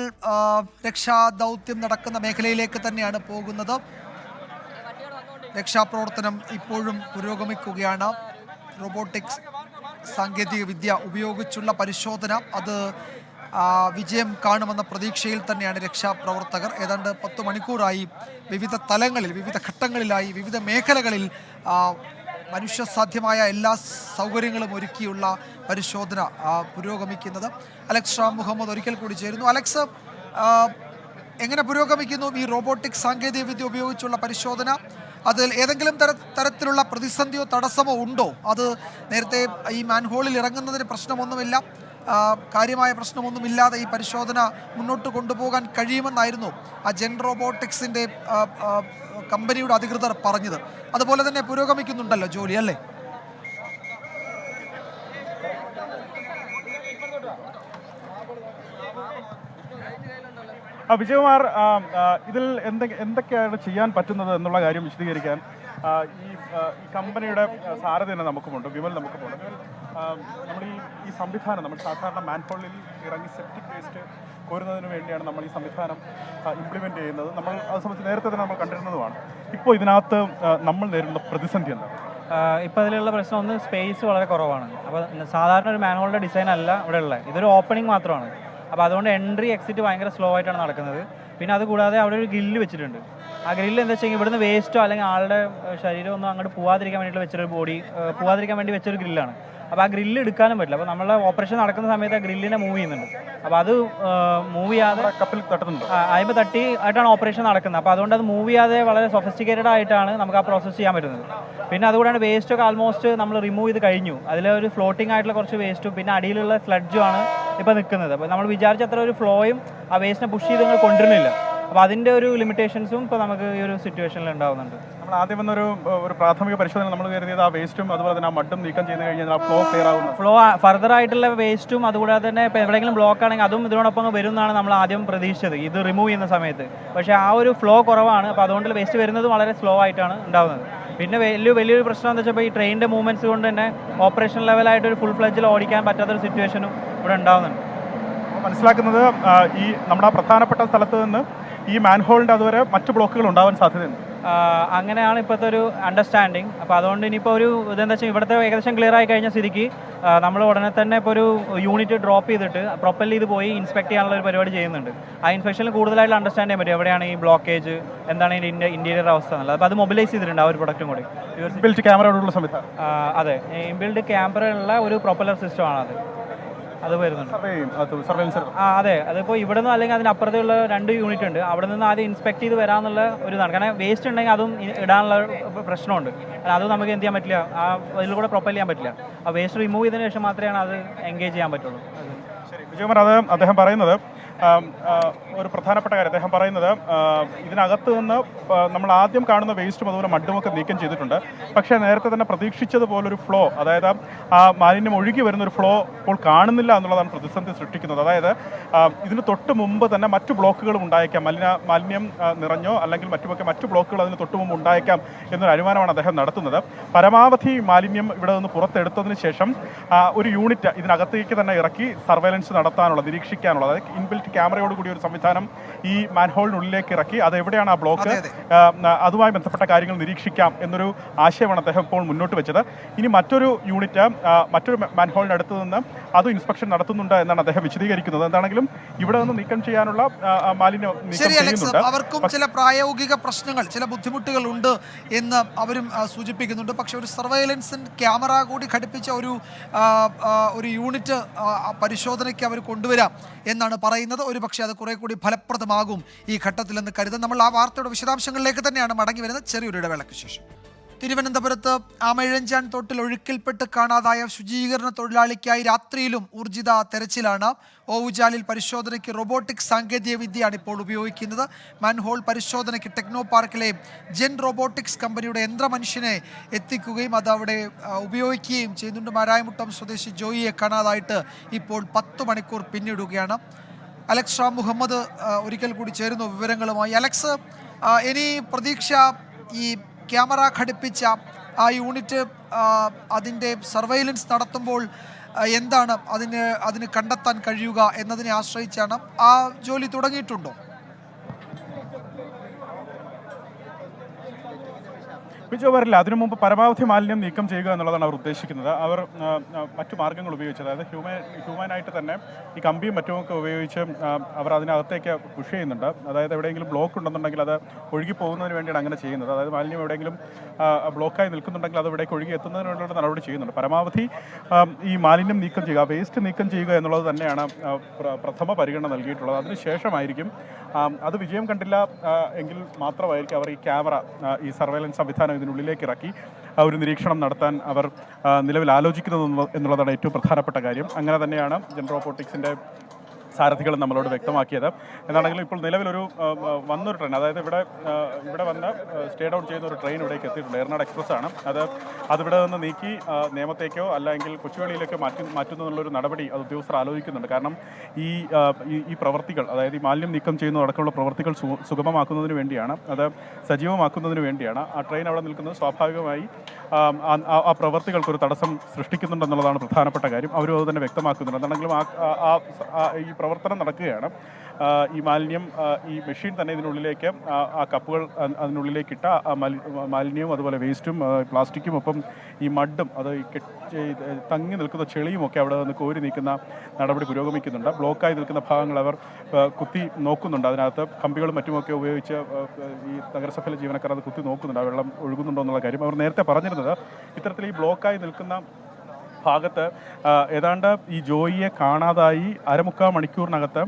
Speaker 1: രക്ഷാദൗത്യം നടക്കുന്ന മേഖലയിലേക്ക് തന്നെയാണ് പോകുന്നത്. രക്ഷാപ്രവർത്തനം ഇപ്പോഴും പുരോഗമിക്കുകയാണ്. റോബോട്ടിക്സ് സാങ്കേതിക വിദ്യ ഉപയോഗിച്ചുള്ള പരിശോധന അത് വിജയം കാണുമെന്ന പ്രതീക്ഷയിൽ തന്നെയാണ് രക്ഷാപ്രവർത്തകർ. ഏതാണ്ട് 10 മണിക്കൂറായി വിവിധ തലങ്ങളിൽ, വിവിധ ഘട്ടങ്ങളിലായി, വിവിധ മേഖലകളിൽ മനുഷ്യസാധ്യമായ എല്ലാ സൗകര്യങ്ങളും ഒരുക്കിയുള്ള പരിശോധന പുരോഗമിക്കുന്നത്. അലക്സ് ഷാ മുഹമ്മദ് ഒരിക്കൽ കൂടി ചേരുന്നു. അലക്സ്, എങ്ങനെ പുരോഗമിക്കുന്നു ഈ റോബോട്ടിക് സാങ്കേതിക വിദ്യ ഉപയോഗിച്ചുള്ള പരിശോധന? അതിൽ ഏതെങ്കിലും തരത്തിലുള്ള പ്രതിസന്ധിയോ തടസ്സമോ ഉണ്ടോ? അത് നേരത്തെ ഈ മാൻഹോളിൽ ഇറങ്ങുന്നതിന് പ്രശ്നമൊന്നുമില്ല, കാര്യമായ പ്രശ്നമൊന്നുമില്ലാതെ ഈ പരിശോധന മുന്നോട്ട് കൊണ്ടുപോകാൻ കഴിയുമെന്നായിരുന്നു ആ ജെൻ റോബോട്ടിക്സിൻ്റെ കമ്പനിയുടെ അധികൃതർ പറഞ്ഞത്. അതുപോലെ തന്നെ പുരോഗമിക്കുന്നുണ്ടല്ലോ ജോലി, അല്ലേ?
Speaker 2: വിജയകുമാർ, ഇതിൽ എന്തൊക്കെയാണ് ചെയ്യാൻ പറ്റുന്നത് എന്നുള്ള കാര്യം വിശദീകരിക്കാൻ ഈ കമ്പനിയുടെ സാരഥി തന്നെ നമുക്കുമുണ്ട്, വിമൽ നമുക്കുമുണ്ട്. നമ്മൾ ഈ സംവിധാനം നമ്മൾ സാധാരണ മാൻഹോളിൽ ഇറങ്ങി സെപ്റ്റിക് വേസ്റ്റ് കോരുന്നതിന് വേണ്ടിയാണ് നമ്മൾ ഈ സംവിധാനം ഇംപ്ലിമെൻ്റ് ചെയ്യുന്നത്. നമ്മൾ അത് സംബന്ധിച്ച് നേരത്തെ തന്നെ നമ്മൾ കണ്ടിരുന്നതുമാണ്. ഇപ്പോൾ ഇതിനകത്ത് നമ്മൾ നേരിടുന്ന പ്രതിസന്ധി എന്താണ്?
Speaker 3: ഇപ്പോൾ അതിലുള്ള പ്രശ്നം ഒന്ന് സ്പേസ് വളരെ കുറവാണ്. അപ്പോൾ സാധാരണ ഒരു മാൻഹോളിൻ്റെ ഡിസൈൻ അല്ല ഇവിടെ ഉള്ളത്, ഇതൊരു ഓപ്പണിംഗ് മാത്രമാണ്. അപ്പോൾ അതുകൊണ്ട് എൻട്രി എക്സിറ്റ് ഭയങ്കര സ്ലോ ആയിട്ടാണ് നടക്കുന്നത്. പിന്നെ അതുകൂടാതെ അവിടെ ഒരു ഗ്രില്ല് വെച്ചിട്ടുണ്ട്. ആ ഗ്രില്ല് എന്താ വെച്ചാൽ ഇവിടുന്ന് വേസ്റ്റോ അല്ലെങ്കിൽ ആളുടെ ശരീരമൊന്നും അങ്ങോട്ട് പോകാതിരിക്കാൻ വേണ്ടിയിട്ട് വെച്ചൊരു പോകാതിരിക്കാൻ വേണ്ടി വെച്ചൊരു ഗ്രില്ലാണ്. അപ്പോൾ ആ ഗ്രില്ല് എടുക്കാനും പറ്റില്ല. അപ്പോൾ നമ്മളെ ഓപ്പറേഷൻ നടക്കുന്ന സമയത്ത് ആ ഗ്രില്ലിനെ മൂവ് ചെയ്യുന്നുണ്ട്. അപ്പോൾ അത് മൂവ് ചെയ്യാതെ
Speaker 2: കപ്പിൽ തട്ടുന്നുണ്ട്,
Speaker 3: അതിപ്പോൾ തട്ടി ആയിട്ടാണ് ഓപ്പറേഷൻ നടക്കുന്നത്. അപ്പോൾ അതുകൊണ്ട് അത് മൂവ് ചെയ്യാതെ വളരെ സൊഫിസ്റ്റിക്കേറ്റഡ് ആയിട്ടാണ് നമുക്ക് ആ പ്രോസസ്സ് ചെയ്യാൻ പറ്റുന്നത്. പിന്നെ അതുകൂടാണ് വേസ്റ്റൊക്കെ ആൾമോസ്റ്റ് നമ്മൾ റിമൂവ് ചെയ്ത് കഴിഞ്ഞു. അതിലൊരു ഫ്ലോട്ടിംഗ് ആയിട്ടുള്ള കുറച്ച് വേസ്റ്റും പിന്നെ അടിയിലുള്ള സ്ലഡ്ജും ആണ് ഇപ്പോൾ നിൽക്കുന്നത്. അപ്പോൾ നമ്മൾ വിചാരിച്ച അത്ര ഒരു ഫ്ലോയും ആ വേസ്റ്റിനെ പുഷ് ചെയ്ത് നിങ്ങൾ കൊണ്ടുവരുന്നില്ല. അപ്പോൾ അതിൻ്റെ ഒരു ലിമിറ്റേഷൻസും ഇപ്പോൾ നമുക്ക് ഈ ഒരു സിറ്റുവേഷനിൽ ഉണ്ടാകുന്നുണ്ട്.
Speaker 2: നമ്മൾ ആദ്യം വന്നൊരു പ്രാഥമിക പരിശോധന നമ്മൾ കരുതിയത് ആ വേസ്റ്റും അതുപോലെ തന്നെ ആ മഡും നീക്കം ചെയ്ത് കഴിഞ്ഞാൽ ആ ഫ്ലോ ക്ലിയർ ആകുന്നു.
Speaker 3: ഫ്ലോ ഫർദർ ആയിട്ടുള്ള വേസ്റ്റും അതുകൂടാതെ തന്നെ ഇപ്പോൾ എവിടെയെങ്കിലും ബ്ലോക്ക് ആണെങ്കിൽ അതും ഇതിനോടൊപ്പം വരുന്നതാണ് നമ്മൾ ആദ്യം പ്രതീക്ഷിച്ചത് ഇത് റിമൂവ് ചെയ്യുന്ന സമയത്ത്. പക്ഷേ ആ ഒരു ഫ്ലോ കുറവാണ്. അപ്പോൾ അതുകൊണ്ട് വേസ്റ്റ് വരുന്നത് വളരെ സ്ലോ ആയിട്ടാണ് ഉണ്ടാകുന്നത്. പിന്നെ വലിയൊരു പ്രശ്നം എന്താ വെച്ചാൽ ഈ ട്രെയിനിൻ്റെ മൂവ്മെൻറ്റ്സ് കൊണ്ട് തന്നെ ഓപ്പറേഷൻ ലെവലായിട്ട് ഒരു ഫുൾ ഫ്ലെഡ്ജിൽ ഓടിക്കാൻ പറ്റാത്തൊരു സിറ്റുവേഷനും ഇവിടെ ഉണ്ടാകുന്നുണ്ട്.
Speaker 2: മനസ്സിലാക്കുന്നത് ഈ നമ്മുടെ പ്രധാനപ്പെട്ട സ്ഥലത്ത് നിന്ന് ഈ മാൻഹോളിൻ്റെ അതുവരെ മറ്റ് ബ്ലോക്കുകൾ ഉണ്ടാവാൻ സാധ്യതയുണ്ട്.
Speaker 3: അങ്ങനെയാണ് ഇപ്പോഴത്തെ ഒരു അണ്ടർസ്റ്റാൻഡിങ്. അപ്പോൾ അതുകൊണ്ട് ഇനിയിപ്പോൾ ഒരു ഇതെന്താ വെച്ചാൽ ഇവിടുത്തെ ഏകദേശം ക്ലിയർ ആയി കഴിഞ്ഞ സ്ഥിതിക്ക് നമ്മൾ ഉടനെ തന്നെ ഇപ്പോൾ ഒരു യൂണിറ്റ് ഡ്രോപ്പ് ചെയ്തിട്ട് പ്രൊപ്പൽ ചെയ്ത് പോയി ഇൻസ്പെക്ട് ചെയ്യാനുള്ള ഒരു പരിപാടി ചെയ്യുന്നുണ്ട്. ആ ഇൻസ്പെക്ഷനിൽ കൂടുതലായിട്ട് അണ്ടർസ്റ്റാൻഡ് ചെയ്യാൻ പറ്റും എവിടെയാണ് ഈ ബ്ലോക്കേജ്, എന്താണ് ഇതിൻ്റെ ഇൻറ്റീരിയർ അവസ്ഥ എന്നുള്ളത്. അപ്പോൾ അത് മൊബിലൈസ് ചെയ്തിട്ടുണ്ട് ആ ഒരു പ്രൊഡക്റ്റും കൂടി.
Speaker 2: ഇൻബിൽറ്റ് ക്യാമറയോടുള്ള സംവിധാനം.
Speaker 3: അതെ, ഇൻബിൽഡ് ക്യാമറ ഉള്ള ഒരു പ്രൊപ്പലർ സിസ്റ്റമാണത്. അത് വരുന്നുണ്ട്. അതെ, അതിപ്പോൾ ഇവിടെ നിന്ന് അല്ലെങ്കിൽ അതിനപ്പുറത്തുള്ള 2 യൂണിറ്റ് ഉണ്ട്. അവിടെ നിന്ന് ആദ്യം ഇൻസ്പെക്ട് ചെയ്ത് വരാമെന്നുള്ള ഒരു ഇതാണ്. കാരണം വേസ്റ്റ് ഉണ്ടെങ്കിൽ അതും ഇടാനുള്ള പ്രശ്നമുണ്ട്. അതും നമുക്ക് എന്ത് ചെയ്യാൻ പറ്റില്ല, അതിൽ കൂടെ പ്രൊപ്പൽ ചെയ്യാൻ പറ്റില്ല. ആ വേസ്റ്റ് റിമൂവ് ചെയ്തതിന് ശേഷം മാത്രമേ അത് എൻഗേജ് ചെയ്യാൻ പറ്റുള്ളൂ.
Speaker 2: ശരി വിജയകുമാർ, അത് അദ്ദേഹം പറയുന്നത് ഒരു പ്രധാനപ്പെട്ട കാര്യം. അദ്ദേഹം പറയുന്നത് ഇതിനകത്ത് നിന്ന് നമ്മൾ ആദ്യം കാണുന്ന വേസ്റ്റും അതുപോലെ മഡുമൊക്കെ നീക്കം ചെയ്തിട്ടുണ്ട്. പക്ഷേ നേരത്തെ തന്നെ പ്രതീക്ഷിച്ചതുപോലൊരു ഫ്ലോ, അതായത് ആ മാലിന്യം ഒഴുകി വരുന്നൊരു ഫ്ലോ ഇപ്പോൾ കാണുന്നില്ല എന്നുള്ളതാണ് പ്രതിസന്ധി സൃഷ്ടിക്കുന്നത്. അതായത് ഇതിന് തൊട്ട് മുമ്പ് തന്നെ മറ്റു ബ്ലോക്കുകളും ഉണ്ടായേക്കാം, മാലിന്യം നിറഞ്ഞോ അല്ലെങ്കിൽ മറ്റു ബ്ലോക്കുകൾ അതിന് തൊട്ട് മുമ്പ് ഉണ്ടായേക്കാം എന്നൊരു അനുമാനമാണ് അദ്ദേഹം നടത്തുന്നത്. പരമാവധി മാലിന്യം ഇവിടെ നിന്ന് പുറത്തെടുത്തതിന് ശേഷം ഒരു യൂണിറ്റ് ഇതിനകത്തേക്ക് തന്നെ ഇറക്കി സർവൈലൻസ് നടത്താനുള്ള, നിരീക്ഷിക്കാനുള്ള, അതായത് ഇൻബിൽറ്റ് ഇൻബിൽറ്റ് ക്യാമറയോട് കൂടി ഒരു സംവിധാനം ഈ മാൻഹോളിനുള്ളിലേക്ക് ഇറക്കി അത് എവിടെയാണ് ആ ബ്ലോക്ക്, അതുമായി ബന്ധപ്പെട്ട കാര്യങ്ങൾ നിരീക്ഷിക്കാം എന്നൊരു ആശയമാണ് അദ്ദേഹം ഇപ്പോൾ മുന്നോട്ട് വെച്ചത്. ഇനി മറ്റൊരു യൂണിറ്റ് മറ്റൊരു മാൻഹോളിനടുത്ത് നിന്ന് അതും ഇൻസ്പെക്ഷൻ നടത്തുന്നുണ്ട് എന്നാണ് അദ്ദേഹം വിശദീകരിക്കുന്നത്. എന്താണെങ്കിലും ഇവിടെ നിന്ന് നീക്കം ചെയ്യാനുള്ള മാലിന്യം നീക്കം ചെയ്യുന്നുണ്ട്.
Speaker 1: അവർക്കും ചില പ്രായോഗിക പ്രശ്നങ്ങൾ, ചില ബുദ്ധിമുട്ടുകൾ ഉണ്ട് എന്ന് അവരും സൂചിപ്പിക്കുന്നുണ്ട്. പക്ഷെ ഒരു സർവൈലൻസ് ക്യാമറ കൂടി ഘടിപ്പിച്ച ഒരു യൂണിറ്റ് പരിശോധനയ്ക്ക് അവർ കൊണ്ടുവരാം എന്നാണ് പറയുന്നത്. ഒരു പക്ഷേ അത് കുറെ കൂടി ഫലപ്രദമാകും ഈ ഘട്ടത്തിലെന്ന് കരുതാം. നമ്മൾ ആ വാർത്തയുടെ വിശദാംശങ്ങളിലേക്ക് തന്നെയാണ് മടങ്ങി വരുന്നത് ചെറിയൊരു ഇടവേളയ്ക്ക് ശേഷം. തിരുവനന്തപുരത്ത് ആമയിഴഞ്ചാൻ തോട്ടിൽ ഒഴുക്കിൽപ്പെട്ട് കാണാതായ ശുചീകരണ തൊഴിലാളിക്കായി രാത്രിയിലും ഊർജിത തെരച്ചിലാണ്. ഓവുചാലിൽ പരിശോധനയ്ക്ക് റോബോട്ടിക് സാങ്കേതിക വിദ്യയാണ് ഇപ്പോൾ ഉപയോഗിക്കുന്നത്. മാൻഹോൾ പരിശോധനയ്ക്ക് ടെക്നോ പാർക്കിലെ ജെൻ റോബോട്ടിക്സ് കമ്പനിയുടെ യന്ത്രമനുഷ്യനെ എത്തിക്കുകയും അത് അവിടെ ഉപയോഗിക്കുകയും ചെയ്യുന്നുണ്ട്. മാരായമുട്ടം സ്വദേശി ജോയിയെ കാണാതായിട്ട് ഇപ്പോൾ 10 മണിക്കൂർ പിന്നിടുകയാണ്. അലക്സ് റാം മുഹമ്മദ് ഒരിക്കൽ കൂടി ചേരുന്നു വിവരങ്ങളുമായി. അലക്സ്, ഇനി പ്രതീക്ഷ ഈ ക്യാമറ ഘടിപ്പിച്ച ആ യൂണിറ്റ് അതിൻ്റെ സർവൈലൻസ് നടത്തുമ്പോൾ എന്താണ് അതിന് കണ്ടെത്താൻ കഴിയുക എന്നതിനെ ആശ്രയിച്ചാണ്. ആ ജോലി തുടങ്ങിയിട്ടുണ്ടോ?
Speaker 2: വരില്ല. അതിനു മുമ്പ് പരമാവധി മാലിന്യം നീക്കം ചെയ്യുക എന്നുള്ളതാണ് അവർ ഉദ്ദേശിക്കുന്നത്. അവർ മറ്റു മാർഗ്ഗങ്ങൾ ഉപയോഗിച്ച്, അതായത് ഹ്യൂമനായിട്ട് തന്നെ ഈ കമ്പിയും മറ്റുമൊക്കെ ഉപയോഗിച്ച് അവർ അതിനകത്തേക്ക് പുഷ് ചെയ്യുന്നുണ്ട്. അതായത് എവിടെയെങ്കിലും ബ്ലോക്ക് ഉണ്ടെന്നുണ്ടെങ്കിൽ അത് ഒഴുകി പോകുന്നതിന് വേണ്ടിയാണ് അങ്ങനെ ചെയ്യുന്നത്. അതായത് മാലിന്യം എവിടെയെങ്കിലും ബ്ലോക്കായി നിൽക്കുന്നുണ്ടെങ്കിൽ അത് ഇവിടേക്ക് ഒഴുകി എത്തുന്നതിന് വേണ്ടിയുള്ള നടപടി ചെയ്യുന്നുണ്ട്. പരമാവധി ഈ മാലിന്യം നീക്കം ചെയ്യുക, വേസ്റ്റ് നീക്കം ചെയ്യുക എന്നുള്ളത് തന്നെയാണ് പ്രഥമ പരിഗണന നൽകിയിട്ടുള്ളത്. അതിനുശേഷമായിരിക്കും അത് വിജയം കണ്ടില്ല എങ്കിൽ മാത്രമായിരിക്കും അവർ ഈ ക്യാമറ, ഈ സർവൈലൻസ് സംവിധാനം ഇതിനുള്ളിലേക്ക് ഇറക്കി ഒരു നിരീക്ഷണം നടത്താൻ അവർ നിലവിൽ ആലോചിക്കുന്നത് എന്നുള്ളതാണ് ഏറ്റവും പ്രധാനപ്പെട്ട കാര്യം. അങ്ങനെ തന്നെയാണ് ജെൻ റോബോട്ടിക്സിൻ്റെ സാരഥികൾ നമ്മളോട് വ്യക്തമാക്കിയത്. എന്താണെങ്കിലും ഇപ്പോൾ നിലവിലൊരു വന്നൊരു ട്രെയിൻ, അതായത് ഇവിടെ വന്ന് സ്റ്റേ ഡൗൺ ചെയ്യുന്ന ഒരു ട്രെയിൻ ഇവിടേക്ക് എത്തിയിട്ടുണ്ട്. ഏറനാട് എക്സ്പ്രസ് ആണ്. അതിവിടെ നിന്ന് നീക്കി നേമത്തേക്കോ അല്ലെങ്കിൽ കൊച്ചുവേളിയിലേക്കോ മാറ്റുന്നതിനുള്ളൊരു നടപടി അത് ഉദ്യോഗസ്ഥർ ആലോചിക്കുന്നുണ്ട്. കാരണം ഈ പ്രവർത്തികൾ, അതായത് ഈ മാലിന്യം നീക്കം ചെയ്യുന്നതടക്കമുള്ള പ്രവർത്തികൾ സുഗമമാക്കുന്നതിന് വേണ്ടിയാണ്, അത് സജീവമാക്കുന്നതിന് വേണ്ടിയാണ് ആ ട്രെയിൻ അവിടെ നിൽക്കുന്നത്. സ്വാഭാവികമായി ആ പ്രവർത്തികൾക്കൊരു തടസ്സം സൃഷ്ടിക്കുന്നുണ്ടെന്നുള്ളതാണ് പ്രധാനപ്പെട്ട കാര്യം. അവരും അത് തന്നെ വ്യക്തമാക്കുന്നുണ്ട്. എന്താണെങ്കിലും ഈ പ്രവർത്തനം നടക്കുകയാണ്. ഈ മാലിന്യം, ഈ മെഷീൻ തന്നെ ഇതിനുള്ളിലേക്ക്, ആ കപ്പുകൾ അതിനുള്ളിലേക്ക് ഇട്ട മാലിന്യവും അതുപോലെ വേസ്റ്റും പ്ലാസ്റ്റിക്കും ഒപ്പം ഈ മഡും അത് തങ്ങി നിൽക്കുന്ന ചെളിയും ഒക്കെ അവിടെ നിന്ന് കോരി നീക്കുന്ന നടപടി പുരോഗമിക്കുന്നുണ്ട്. ബ്ലോക്കായി നിൽക്കുന്ന ഭാഗങ്ങൾ അവർ കുത്തി നോക്കുന്നുണ്ട്. അതിനകത്ത് കമ്പികളും മറ്റുമൊക്കെ ഉപയോഗിച്ച് ഈ നഗരസഭയിലെ ജീവനക്കാർ അത് കുത്തി നോക്കുന്നുണ്ട്, ആ വെള്ളം ഒഴുകുന്നുണ്ടോ എന്നുള്ള കാര്യം. അവർ നേരത്തെ പറഞ്ഞിരുന്നത് ഇത്തരത്തിൽ ഈ ബ്ലോക്കായി നിൽക്കുന്ന ഭാഗത്ത് ഏതാണ്ട് ഈ ജോയിയെ കാണാതായി 1/4 മണിക്കൂറിനകത്ത്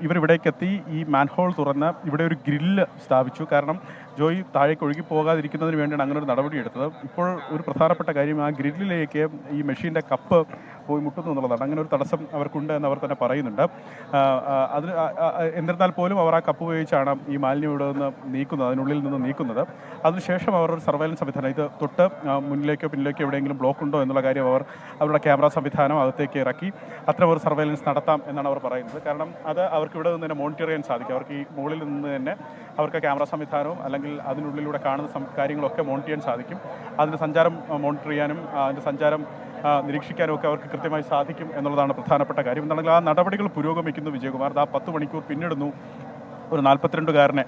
Speaker 2: ഇവരിവിടേക്കെത്തി ഈ മാൻഹോൾ തുറന്ന് ഇവിടെ ഒരു ഗ്രില്ല് സ്ഥാപിച്ചു. കാരണം ജോയി താഴേക്ക് ഒഴുകി പോകാതിരിക്കുന്നതിന് വേണ്ടിയാണ് അങ്ങനെ ഒരു നടപടിയെടുത്തത്. ഇപ്പോൾ ഒരു പ്രധാനപ്പെട്ട കാര്യം, ആ ഗ്രില്ലിലേക്ക് ഈ മെഷീൻ്റെ കപ്പ് പോയി മുട്ടുന്നു എന്നുള്ളതാണ്. അങ്ങനെ ഒരു തടസ്സം അവർക്കുണ്ട് എന്ന് അവർ തന്നെ പറയുന്നുണ്ട്. എന്നിരുന്നാൽ പോലും അവർ ആ കപ്പ് ഉപയോഗിച്ചാണ് ഈ മാലിന്യം ഇവിടെ നിന്ന് നീക്കുന്നത്, അതിനുള്ളിൽ നിന്ന് നീക്കുന്നത്. അതിനുശേഷം അവർ ഒരു സർവൈലൻസ് സംവിധാനം, ഇത് തൊട്ട് മുന്നിലേക്കോ പിന്നിലേക്കോ എവിടെയെങ്കിലും ബ്ലോക്ക് ഉണ്ടോ എന്നുള്ള കാര്യം അവരുടെ ക്യാമറ സംവിധാനം അകത്തേക്ക് ഇറക്കി അത്തരം ഒരു സർവൈലൻസ് നടത്താം എന്നാണ് അവർ പറയുന്നത്. കാരണം അത് അവർക്ക് ഇവിടെ നിന്ന് തന്നെ മോണിറ്റർ ചെയ്യാൻ സാധിക്കും. അവർക്ക് ഈ മുകളിൽ നിന്ന് തന്നെ അവർക്ക് ക്യാമറ സംവിധാനവും അല്ലെങ്കിൽ അതിനുള്ളിലൂടെ കാണുന്ന കാര്യങ്ങളൊക്കെ മോണിറ്റർ ചെയ്യാൻ സാധിക്കും. അതിൻ്റെ സഞ്ചാരം മോണിറ്റർ ചെയ്യാനും അതിൻ്റെ സഞ്ചാരം നിരീക്ഷിക്കാനും ഒക്കെ അവർക്ക് കൃത്യമായി സാധിക്കും എന്നുള്ളതാണ് പ്രധാനപ്പെട്ട കാര്യം. എന്താണെങ്കിൽ ആ നടപടികൾ പുരോഗമിക്കുന്നു. വിജയകുമാർ 10 മണിക്കൂർ പിന്നിടുന്നു. ഒരു 42-കാരനെ,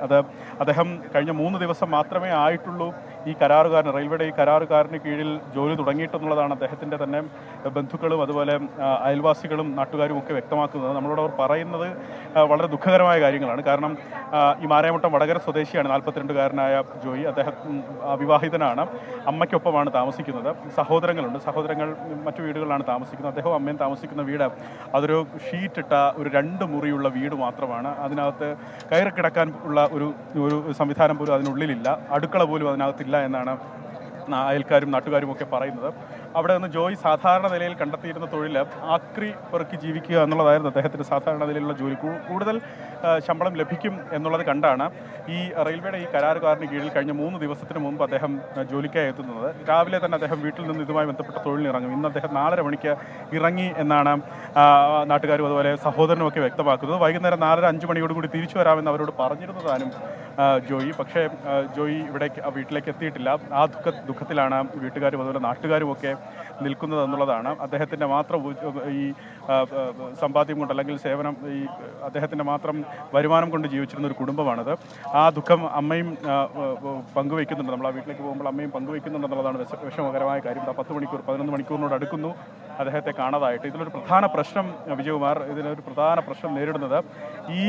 Speaker 2: അദ്ദേഹം കഴിഞ്ഞ 3 ദിവസം മാത്രമേ ആയിട്ടുള്ളൂ ഈ കരാറുകാരന്, റെയിൽവേയുടെ ഈ കരാറുകാരന് കീഴിൽ ജോലി തുടങ്ങിയിട്ടുള്ളതാണ് അദ്ദേഹത്തിൻ്റെ തന്നെ ബന്ധുക്കളും അതുപോലെ അയൽവാസികളും നാട്ടുകാരും ഒക്കെ വ്യക്തമാക്കുന്നത്. നമ്മളോട് അവർ പറയുന്നത് വളരെ ദുഃഖകരമായ കാര്യങ്ങളാണ്. കാരണം ഈ മാരായമുട്ടം വടകര സ്വദേശിയാണ് 42-കാരനായ ജോയി. അദ്ദേഹം അവിവാഹിതനാണ്, അമ്മയ്ക്കൊപ്പമാണ് താമസിക്കുന്നത്. സഹോദരങ്ങൾ മറ്റു വീടുകളിലാണ് താമസിക്കുന്നത്. അദ്ദേഹവും അമ്മയും താമസിക്കുന്ന വീട് അതൊരു ഷീറ്റിട്ട ഒരു 2 മുറിയുള്ള വീട് മാത്രമാണ്. അതിനകത്ത് കയറി കിടക്കാൻ ഉള്ള ഒരു സംവിധാനം പോലും അതിനുള്ളിലില്ല, അടുക്കള പോലും അതിനകത്തില്ല എന്നാണ് അയൽക്കാരും നാട്ടുകാരും ഒക്കെ പറയുന്നത്. അവിടെ നിന്ന് ജോയി സാധാരണ നിലയിൽ കണ്ടെത്തിയിരുന്ന തൊഴിൽ ആക്രി പെറുക്കി ജീവിക്കുക എന്നുള്ളതായിരുന്നു അദ്ദേഹത്തിൻ്റെ സാധാരണ നിലയിലുള്ള ജോലി. കൂടുതൽ ശമ്പളം ലഭിക്കും എന്നുള്ളത് കണ്ടാണ് ഈ റെയിൽവേയുടെ ഈ കരാറുകാരന് കീഴിൽ കഴിഞ്ഞ 3 ദിവസത്തിന് മുമ്പ് അദ്ദേഹം ജോലിക്കായി എത്തുന്നത്. രാവിലെ തന്നെ അദ്ദേഹം വീട്ടിൽ നിന്ന് ഇതുമായി ബന്ധപ്പെട്ട തൊഴിലിനിറങ്ങും. ഇന്ന് അദ്ദേഹം 4:30 മണിക്ക് ഇറങ്ങി എന്നാണ് നാട്ടുകാരും അതുപോലെ സഹോദരനും ഒക്കെ വ്യക്തമാക്കുന്നത്. വൈകുന്നേരം 4:30-5 മണിയോടുകൂടി തിരിച്ചു വരാമെന്ന് അവരോട് പറഞ്ഞിരുന്നതാനും ജോയി. പക്ഷേ ജോയി വീട്ടിലേക്ക് എത്തിയിട്ടില്ല. ആ ദുഃഖത്തിലാണ് വീട്ടുകാരും അതുപോലെ നാട്ടുകാരും ഒക്കെ നിൽക്കുന്നത് എന്നുള്ളതാണ്. അദ്ദേഹത്തിൻ്റെ മാത്രം ഈ സമ്പാദ്യം കൊണ്ട് അല്ലെങ്കിൽ സേവനം ഈ അദ്ദേഹത്തിൻ്റെ മാത്രം വരുമാനം കൊണ്ട് ജീവിച്ചിരുന്ന ഒരു കുടുംബമാണിത്. ആ ദുഃഖം അമ്മയും പങ്കുവയ്ക്കുന്നുണ്ട്. നമ്മൾ ആ വീട്ടിലേക്ക് പോകുമ്പോൾ അമ്മയും പങ്കുവയ്ക്കുന്നുണ്ടെന്നുള്ളതാണ് വിഷമകരമായ കാര്യം. 11 മണിക്കൂറിനോട് അടുക്കുന്നു അദ്ദേഹത്തെ കാണാതായിട്ട്. ഇതിലൊരു പ്രധാന പ്രശ്നം വിജയകുമാർ, ഇതിലൊരു പ്രധാന പ്രശ്നം നേരിടുന്നത് ഈ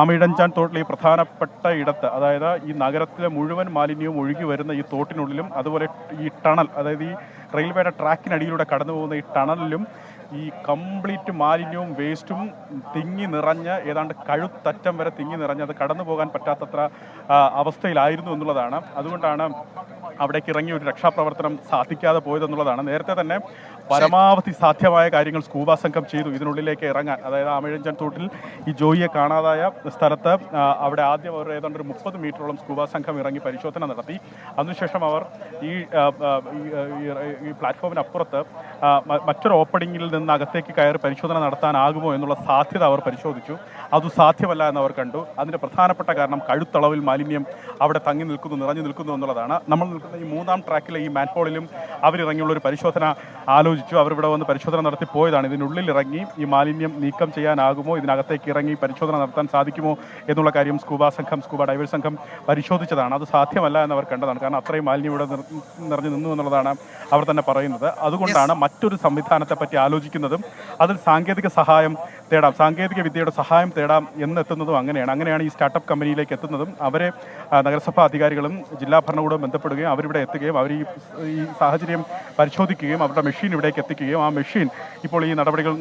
Speaker 2: ആമയിഴഞ്ചാൻ തോട്ടിൽ ഈ പ്രധാനപ്പെട്ട ഇടത്ത്, അതായത് ഈ നഗരത്തിലെ മുഴുവൻ മാലിന്യവും ഒഴുകി വരുന്ന ഈ തോട്ടിനുള്ളിലും അതുപോലെ ഈ ടണൽ, അതായത് ഈ റെയിൽവേയുടെ ട്രാക്കിനടിയിലൂടെ കടന്നു പോകുന്ന ഈ ടണലിലും ഈ കംപ്ലീറ്റ് മാലിന്യവും വേസ്റ്റും തിങ്ങി നിറഞ്ഞ് ഏതാണ്ട് കഴുത്തറ്റം വരെ തിങ്ങി നിറഞ്ഞ് അത് കടന്നു പോകാൻ പറ്റാത്തത്ര അവസ്ഥയിലായിരുന്നു എന്നുള്ളതാണ്. അതുകൊണ്ടാണ് അവിടേക്ക് ഇറങ്ങി ഒരു രക്ഷാപ്രവർത്തനം സാധിക്കാതെ പോയതെന്നുള്ളതാണ്. നേരത്തെ തന്നെ പരമാവധി സാധ്യമായ കാര്യങ്ങൾ സ്കൂബ സംഘം ചെയ്തു ഇതിനുള്ളിലേക്ക് ഇറങ്ങാൻ. അതായത് ആമയിഴഞ്ചാൻ തോട്ടിൽ ഈ ജോയിയെ കാണാതായ സ്ഥലത്ത് അവിടെ ആദ്യം അവർ ഏതാണ്ട് ഒരു 30 മീറ്ററോളം സ്കൂബ സംഘം ഇറങ്ങി പരിശോധന നടത്തി. അതിനുശേഷം അവർ ഈ പ്ലാറ്റ്ഫോമിനപ്പുറത്ത് മറ്റൊരു ഓപ്പണിങ്ങിൽ നിന്ന് അകത്തേക്ക് കയറി പരിശോധന നടത്താനാകുമോ എന്നുള്ള സാധ്യത അവർ പരിശോധിച്ചു. അത് സാധ്യമല്ല എന്നവർ കണ്ടു. അതിൻ്റെ പ്രധാനപ്പെട്ട കാരണം കഴുത്തളവിൽ മാലിന്യം അവിടെ തങ്ങി നിൽക്കുന്നു, നിറഞ്ഞു നിൽക്കുന്നു എന്നുള്ളതാണ്. നമ്മൾ നിൽക്കുന്ന ഈ 3-ാം ട്രാക്കിലെ ഈ മാൻഹോളിലും അവരിറങ്ങിയുള്ള ഒരു പരിശോധന ആലോചിച്ചു. അവരിവിടെ വന്ന് പരിശോധന നടത്തി പോയതാണ്. ഇതിനുള്ളിൽ ഇറങ്ങി ഈ മാലിന്യം നീക്കം ചെയ്യാനാകുമോ, ഇതിനകത്തേക്ക് ഇറങ്ങി പരിശോധന നടത്താൻ സാധിക്കുമോ എന്നുള്ള കാര്യം സ്കൂബ ഡൈവേഴ്സ് സംഘം പരിശോധിച്ചതാണ്. അത് സാധ്യമല്ല എന്നവർ കണ്ടതാണ്. കാരണം അത്രയും മാലിന്യം ഇവിടെ നിറഞ്ഞു നിന്നു എന്നുള്ളതാണ് അവർ തന്നെ പറയുന്നത്. അതുകൊണ്ടാണ് മറ്റൊരു സംവിധാനത്തെ പറ്റി ആലോചിക്കുന്നതും അതിൽ സാങ്കേതിക സഹായം തേടാം, സാങ്കേതിക വിദ്യയുടെ സഹായം തേടാം എന്നെത്തുന്നതും അങ്ങനെയാണ് ഈ സ്റ്റാർട്ടപ്പ് കമ്പനിയിലേക്ക് എത്തുന്നതും. അവരെ നഗരസഭാ അധികാരികളും ജില്ലാ ഭരണകൂടവും ബന്ധപ്പെടുകയും അവരിവിടെ എത്തുകയും അവർ ഈ സാഹചര്യം പരിശോധിക്കുകയും അവരുടെ മെഷീൻ ഇവിടേക്ക് എത്തിക്കുകയും ആ മെഷീൻ ഇപ്പോൾ ഈ നടപടികൾ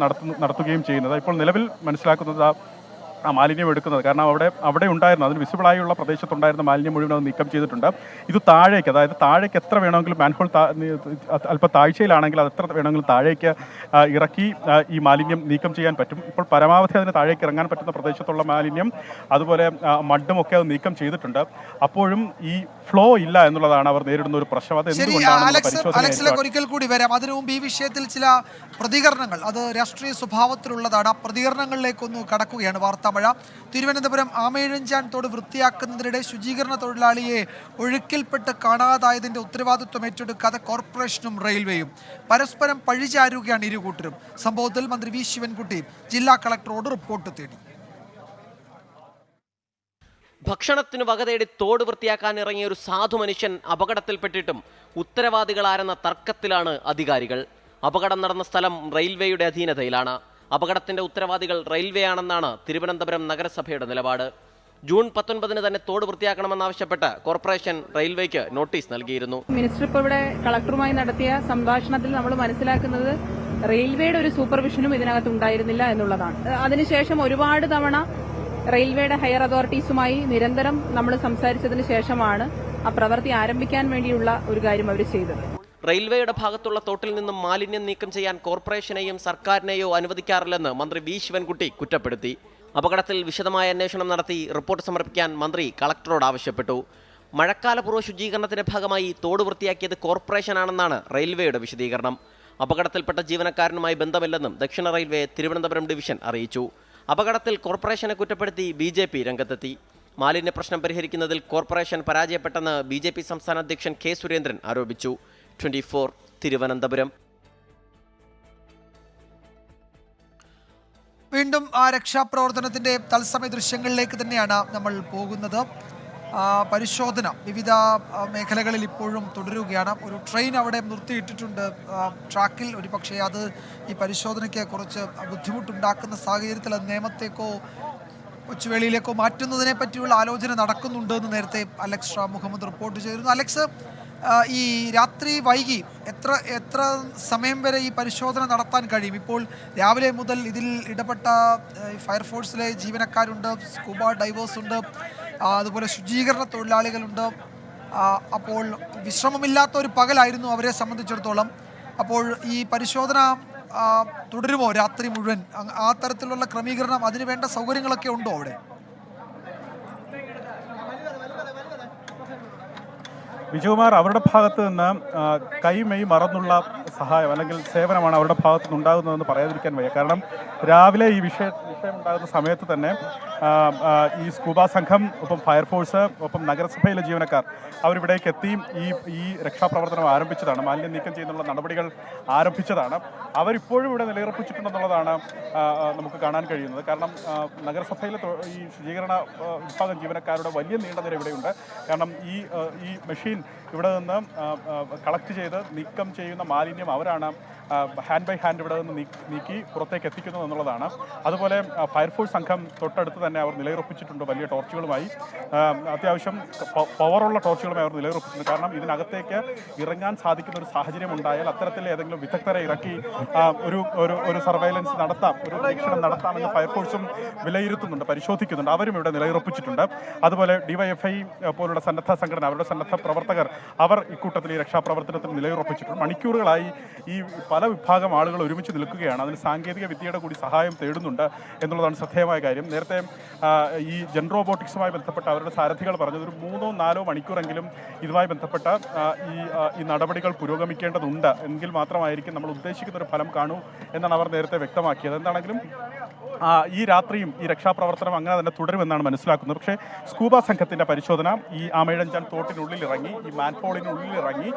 Speaker 2: നടത്തുകയും ചെയ്യുന്നത്. ഇപ്പോൾ നിലവിൽ മനസ്സിലാക്കുന്നത് ആ മാലിന്യം എടുക്കുന്നത്, കാരണം അവിടെ ഉണ്ടായിരുന്നു, അതിന് വിസിബിളായുള്ള പ്രദേശത്തുണ്ടായിരുന്ന മാലിന്യം മുഴുവൻ അത് നീക്കം ചെയ്തിട്ടുണ്ട്. ഇത് താഴേക്ക്, അതായത് താഴേക്ക് എത്ര വേണമെങ്കിലും മാൻഹോൾ അല്പം താഴ്ചയിലാണെങ്കിൽ അത് എത്ര വേണമെങ്കിലും താഴേക്ക് ഇറക്കി ഈ മാലിന്യം നീക്കം ചെയ്യാൻ പറ്റും. ഇപ്പോൾ പരമാവധി അതിന് താഴേക്ക് ഇറങ്ങാൻ പറ്റുന്ന പ്രദേശത്തുള്ള മാലിന്യം അതുപോലെ മഡുമൊക്കെ അത് നീക്കം ചെയ്തിട്ടുണ്ട്. അപ്പോഴും ഈ ഫ്ലോ ഇല്ല എന്നുള്ളതാണ് അവർ നേരിടുന്ന ഒരു പ്രശ്നം. അത്
Speaker 1: എന്തുകൊണ്ടാണ് ഒരിക്കൽ കൂടി വരാം. അതിനു മുമ്പ് ഈ വിഷയത്തിൽ ചില പ്രതികരണങ്ങൾ, അത് രാഷ്ട്രീയ സ്വഭാവത്തിലുള്ളതാണ്. ആ പ്രതികരണങ്ങളിലേക്കൊന്ന് കടക്കുകയാണ് വാർത്താമഴ. തിരുവനന്തപുരം ആമയിഴഞ്ചാൻ തോട് വൃത്തിയാക്കുന്നതിനിടെ ശുചീകരണ തൊഴിലാളിയെ ഒഴുക്കിൽപ്പെട്ട് കാണാതായതിന്റെ ഉത്തരവാദിത്വം ഏറ്റെടുക്കാതെ കോർപ്പറേഷനും റെയിൽവേയും പരസ്പരം പഴിചാരുകയാണ് ഇരുകൂട്ടരും. സംഭവത്തിൽ മന്ത്രി വി ശിവൻകുട്ടി ജില്ലാ കളക്ടറോട് റിപ്പോർട്ട് തേടി.
Speaker 6: ഭക്ഷണത്തിന് വകതേടി തോട് വൃത്തിയാക്കാൻ ഇറങ്ങിയ ഒരു സാധു മനുഷ്യൻ അപകടത്തിൽപ്പെട്ടിട്ടും ഉത്തരവാദികളാരെന്ന തർക്കത്തിലാണ് അധികാരികൾ. അപകടം നടന്ന സ്ഥലം റെയിൽവേയുടെ അധീനതയിലാണ്. അപകടത്തിന്റെ ഉത്തരവാദികൾ റെയിൽവേ ആണെന്നാണ് തിരുവനന്തപുരം നഗരസഭയുടെ നിലപാട്. ജൂൺ 19 തന്നെ തോട് വൃത്തിയാക്കണമെന്നാവശ്യപ്പെട്ട് കോർപ്പറേഷൻ റെയിൽവേക്ക് നോട്ടീസ് നൽകിയിരുന്നു.
Speaker 7: മിനിസ്റ്റർ ഇപ്പോൾ ഇവിടെ കളക്ടറുമായി നടത്തിയ സംഭാഷണത്തിൽ നമ്മൾ മനസ്സിലാക്കുന്നത് റെയിൽവേയുടെ ഒരു സൂപ്പർവിഷനും ഇതിനകത്ത് ഉണ്ടായിരുന്നില്ല എന്നുള്ളതാണ്. അതിനുശേഷം ഒരുപാട് തവണ റെയിൽവേയുടെ ഹയർ അതോറിറ്റീസുമായി നിരന്തരം നമ്മൾ സംസാരിച്ചതിന് ശേഷമാണ് ആ പ്രവൃത്തി ആരംഭിക്കാൻ വേണ്ടിയുള്ള ഒരു കാര്യം അവർ ചെയ്തത്.
Speaker 6: റെയിൽവേയുടെ ഭാഗത്തുള്ള തോട്ടിൽ നിന്നും മാലിന്യം നീക്കം ചെയ്യാൻ കോർപ്പറേഷനെയും സർക്കാരിനെയോ അനുവദിക്കാറില്ലെന്ന് മന്ത്രി വി ശിവൻകുട്ടി കുറ്റപ്പെടുത്തി. അപകടത്തിൽ വിശദമായ അന്വേഷണം നടത്തി റിപ്പോർട്ട് സമർപ്പിക്കാൻ മന്ത്രി കളക്ടറോട് ആവശ്യപ്പെട്ടു. മഴക്കാലപൂർവ്വ ശുചീകരണത്തിന്റെ ഭാഗമായി തോട് വൃത്തിയാക്കിയത് കോർപ്പറേഷനാണെന്നാണ് റെയിൽവേയുടെ വിശദീകരണം. അപകടത്തിൽപ്പെട്ട ജീവനക്കാരനുമായി ബന്ധമില്ലെന്നും ദക്ഷിണ റെയിൽവേ തിരുവനന്തപുരം ഡിവിഷൻ അറിയിച്ചു. അപകടത്തിൽ കോർപ്പറേഷനെ കുറ്റപ്പെടുത്തി BJP രംഗത്തെത്തി. മാലിന്യ പ്രശ്നം പരിഹരിക്കുന്നതിൽ കോർപ്പറേഷൻ പരാജയപ്പെട്ടെന്ന് BJP സംസ്ഥാന അധ്യക്ഷൻ കെ സുരേന്ദ്രൻ ആരോപിച്ചു. 24 തിരുവനന്തപുരം.
Speaker 1: വീണ്ടും ആ രക്ഷാപ്രവർത്തനത്തിന്റെ തത്സമയ ദൃശ്യങ്ങളിലേക്ക് തന്നെയാണ് നമ്മൾ പോകുന്നത്. പരിശോധന വിവിധ മേഖലകളിൽ ഇപ്പോഴും തുടരുകയാണ്. ഒരു ട്രെയിൻ അവിടെ നിർത്തിയിട്ടിട്ടുണ്ട് ട്രാക്കിൽ. ഒരു പക്ഷേ അത് ഈ പരിശോധനയ്ക്ക് കുറച്ച് ബുദ്ധിമുട്ടുണ്ടാക്കുന്ന സാഹചര്യത്തിൽ അത് നേമത്തേക്കോ കൊച്ചുവേളിയിലേക്കോ മാറ്റുന്നതിനെ പറ്റിയുള്ള ആലോചന നടക്കുന്നുണ്ട് എന്ന് നേരത്തെ അലക്സ് ഷാ മുഹമ്മദ് റിപ്പോർട്ട് ചെയ്തിരുന്നു. അലക്സ്, ഈ രാത്രി വൈകി എത്ര സമയം വരെ ഈ പരിശോധന നടത്താൻ കഴിയും? ഇപ്പോൾ രാവിലെ മുതൽ ഇതിൽ ഇടപെട്ട ഫയർഫോഴ്സിലെ ജീവനക്കാരുണ്ട്, സ്കൂബ ഡൈവേഴ്സ് ഉണ്ട്, അതുപോലെ ശുചീകരണ തൊഴിലാളികളുണ്ട്. അപ്പോൾ വിശ്രമമില്ലാത്ത ഒരു പകലായിരുന്നു അവരെ സംബന്ധിച്ചിടത്തോളം. അപ്പോൾ ഈ പരിശോധന തുടരുമോ രാത്രി മുഴുവൻ? ആ തരത്തിലുള്ള ക്രമീകരണം, അതിന് വേണ്ട സൗകര്യങ്ങളൊക്കെ ഉണ്ടോ അവിടെ?
Speaker 2: വിജയകുമാർ, അവരുടെ ഭാഗത്ത് നിന്ന് കൈമെയ് മറന്നുള്ള സഹായം അല്ലെങ്കിൽ സേവനമാണ് അവരുടെ ഭാഗത്തു നിന്നുണ്ടാകുന്നതെന്ന് പറയാതിരിക്കാൻ വയ്യ. കാരണം രാവിലെ ഈ വിഷയമുണ്ടാകുന്ന സമയത്ത് തന്നെ ഈ സ്കൂബ സംഘം, ഒപ്പം ഫയർഫോഴ്സ്, ഒപ്പം നഗരസഭയിലെ ജീവനക്കാർ അവരിവിടേക്ക് എത്തി ഈ രക്ഷാപ്രവർത്തനം ആരംഭിച്ചതാണ്. മാലിന്യം നീക്കം ചെയ്യുന്നുള്ള നടപടികൾ ആരംഭിച്ചതാണ്. അവരിപ്പോഴും ഇവിടെ നിലയുറപ്പിച്ചിട്ടുണ്ടെന്നുള്ളതാണ് നമുക്ക് കാണാൻ കഴിയുന്നത്. കാരണം നഗരസഭയിലെ ഈ ശുചീകരണ വിഭാഗം ജീവനക്കാരുടെ വലിയ നീണ്ട നിര ഇവിടെയുണ്ട്. കാരണം ഈ മെഷീൻ ഇവിടെ നിന്ന് കളക്ട് ചെയ്ത് നീക്കം ചെയ്യുന്ന മാലിന്യം അവരാണ് ഹാൻഡ് ബൈ ഹാൻഡ് ഇവിടെ നിന്ന് നീക്കി പുറത്തേക്ക് എത്തിക്കുന്നത് എന്നുള്ളതാണ്. അതുപോലെ ഫയർഫോഴ്സ് സംഘം തൊട്ടടുത്ത് തന്നെ അവർ നിലയുറപ്പിച്ചിട്ടുണ്ട് വലിയ ടോർച്ചുകളുമായി. അത്യാവശ്യം പവറുള്ള ടോർച്ചുകളുമായി അവർ നിലയുറപ്പിച്ചിട്ടുണ്ട്. കാരണം ഇതിനകത്തേക്ക് ഇറങ്ങാൻ സാധിക്കുന്ന ഒരു സാഹചര്യം ഉണ്ടായാൽ അത്തരത്തിൽ ഏതെങ്കിലും വിദഗ്ധരെ ഇറക്കി ഒരു സർവൈലൻസ് നടത്താം, ഒരു നിരീക്ഷണം നടത്താമെന്ന് ഫയർഫോഴ്സും വിലയിരുത്തുന്നുണ്ട്, പരിശോധിക്കുന്നുണ്ട്. അവരും ഇവിടെ നിലയുറപ്പിച്ചിട്ടുണ്ട്. അതുപോലെ DYFI പോലുള്ള സന്നദ്ധ സംഘടന, അവരുടെ സന്നദ്ധ പ്രവർത്തകർ അവർ ഇക്കൂട്ടത്തിൽ ഈ രക്ഷാപ്രവർത്തനത്തിൽ നിലയുറപ്പിച്ചിട്ടുണ്ട്. മണിക്കൂറുകളായി ഈ പല വിഭാഗം ആളുകൾ ഒരുമിച്ച് നിൽക്കുകയാണ്. അതിന് സാങ്കേതിക വിദ്യയുടെ കൂടി സഹായം തേടുന്നുണ്ട് എന്നുള്ളതാണ് ശ്രദ്ധേയമായ കാര്യം. നേരത്തെ ഈ ജെൻ റോബോട്ടിക്സുമായി ബന്ധപ്പെട്ട അവരുടെ സാരഥികൾ പറഞ്ഞത് ഒരു 3-4 മണിക്കൂറെങ്കിലും ഇതുമായി ബന്ധപ്പെട്ട ഈ നടപടികൾ പുരോഗമിക്കേണ്ടതുണ്ട്, എങ്കിൽ മാത്രമായിരിക്കും നമ്മൾ ഉദ്ദേശിക്കുന്ന ഒരു ഫലം കാണൂ എന്നാണ് അവർ നേരത്തെ വ്യക്തമാക്കിയത്. എന്താണെങ്കിലും ഈ രാത്രിയും ഈ രക്ഷാപ്രവർത്തനം അങ്ങനെ തന്നെ തുടരുമെന്നാണ് മനസ്സിലാക്കുന്നത്. പക്ഷേ സ്കൂബ സംഘത്തിൻ്റെ പരിശോധന ഈ ആമയിഴഞ്ചാൻ തോട്ടിനുള്ളിൽ ഇറങ്ങി, ഈ മാൻഹോളിനുള്ളിൽ ഇറങ്ങി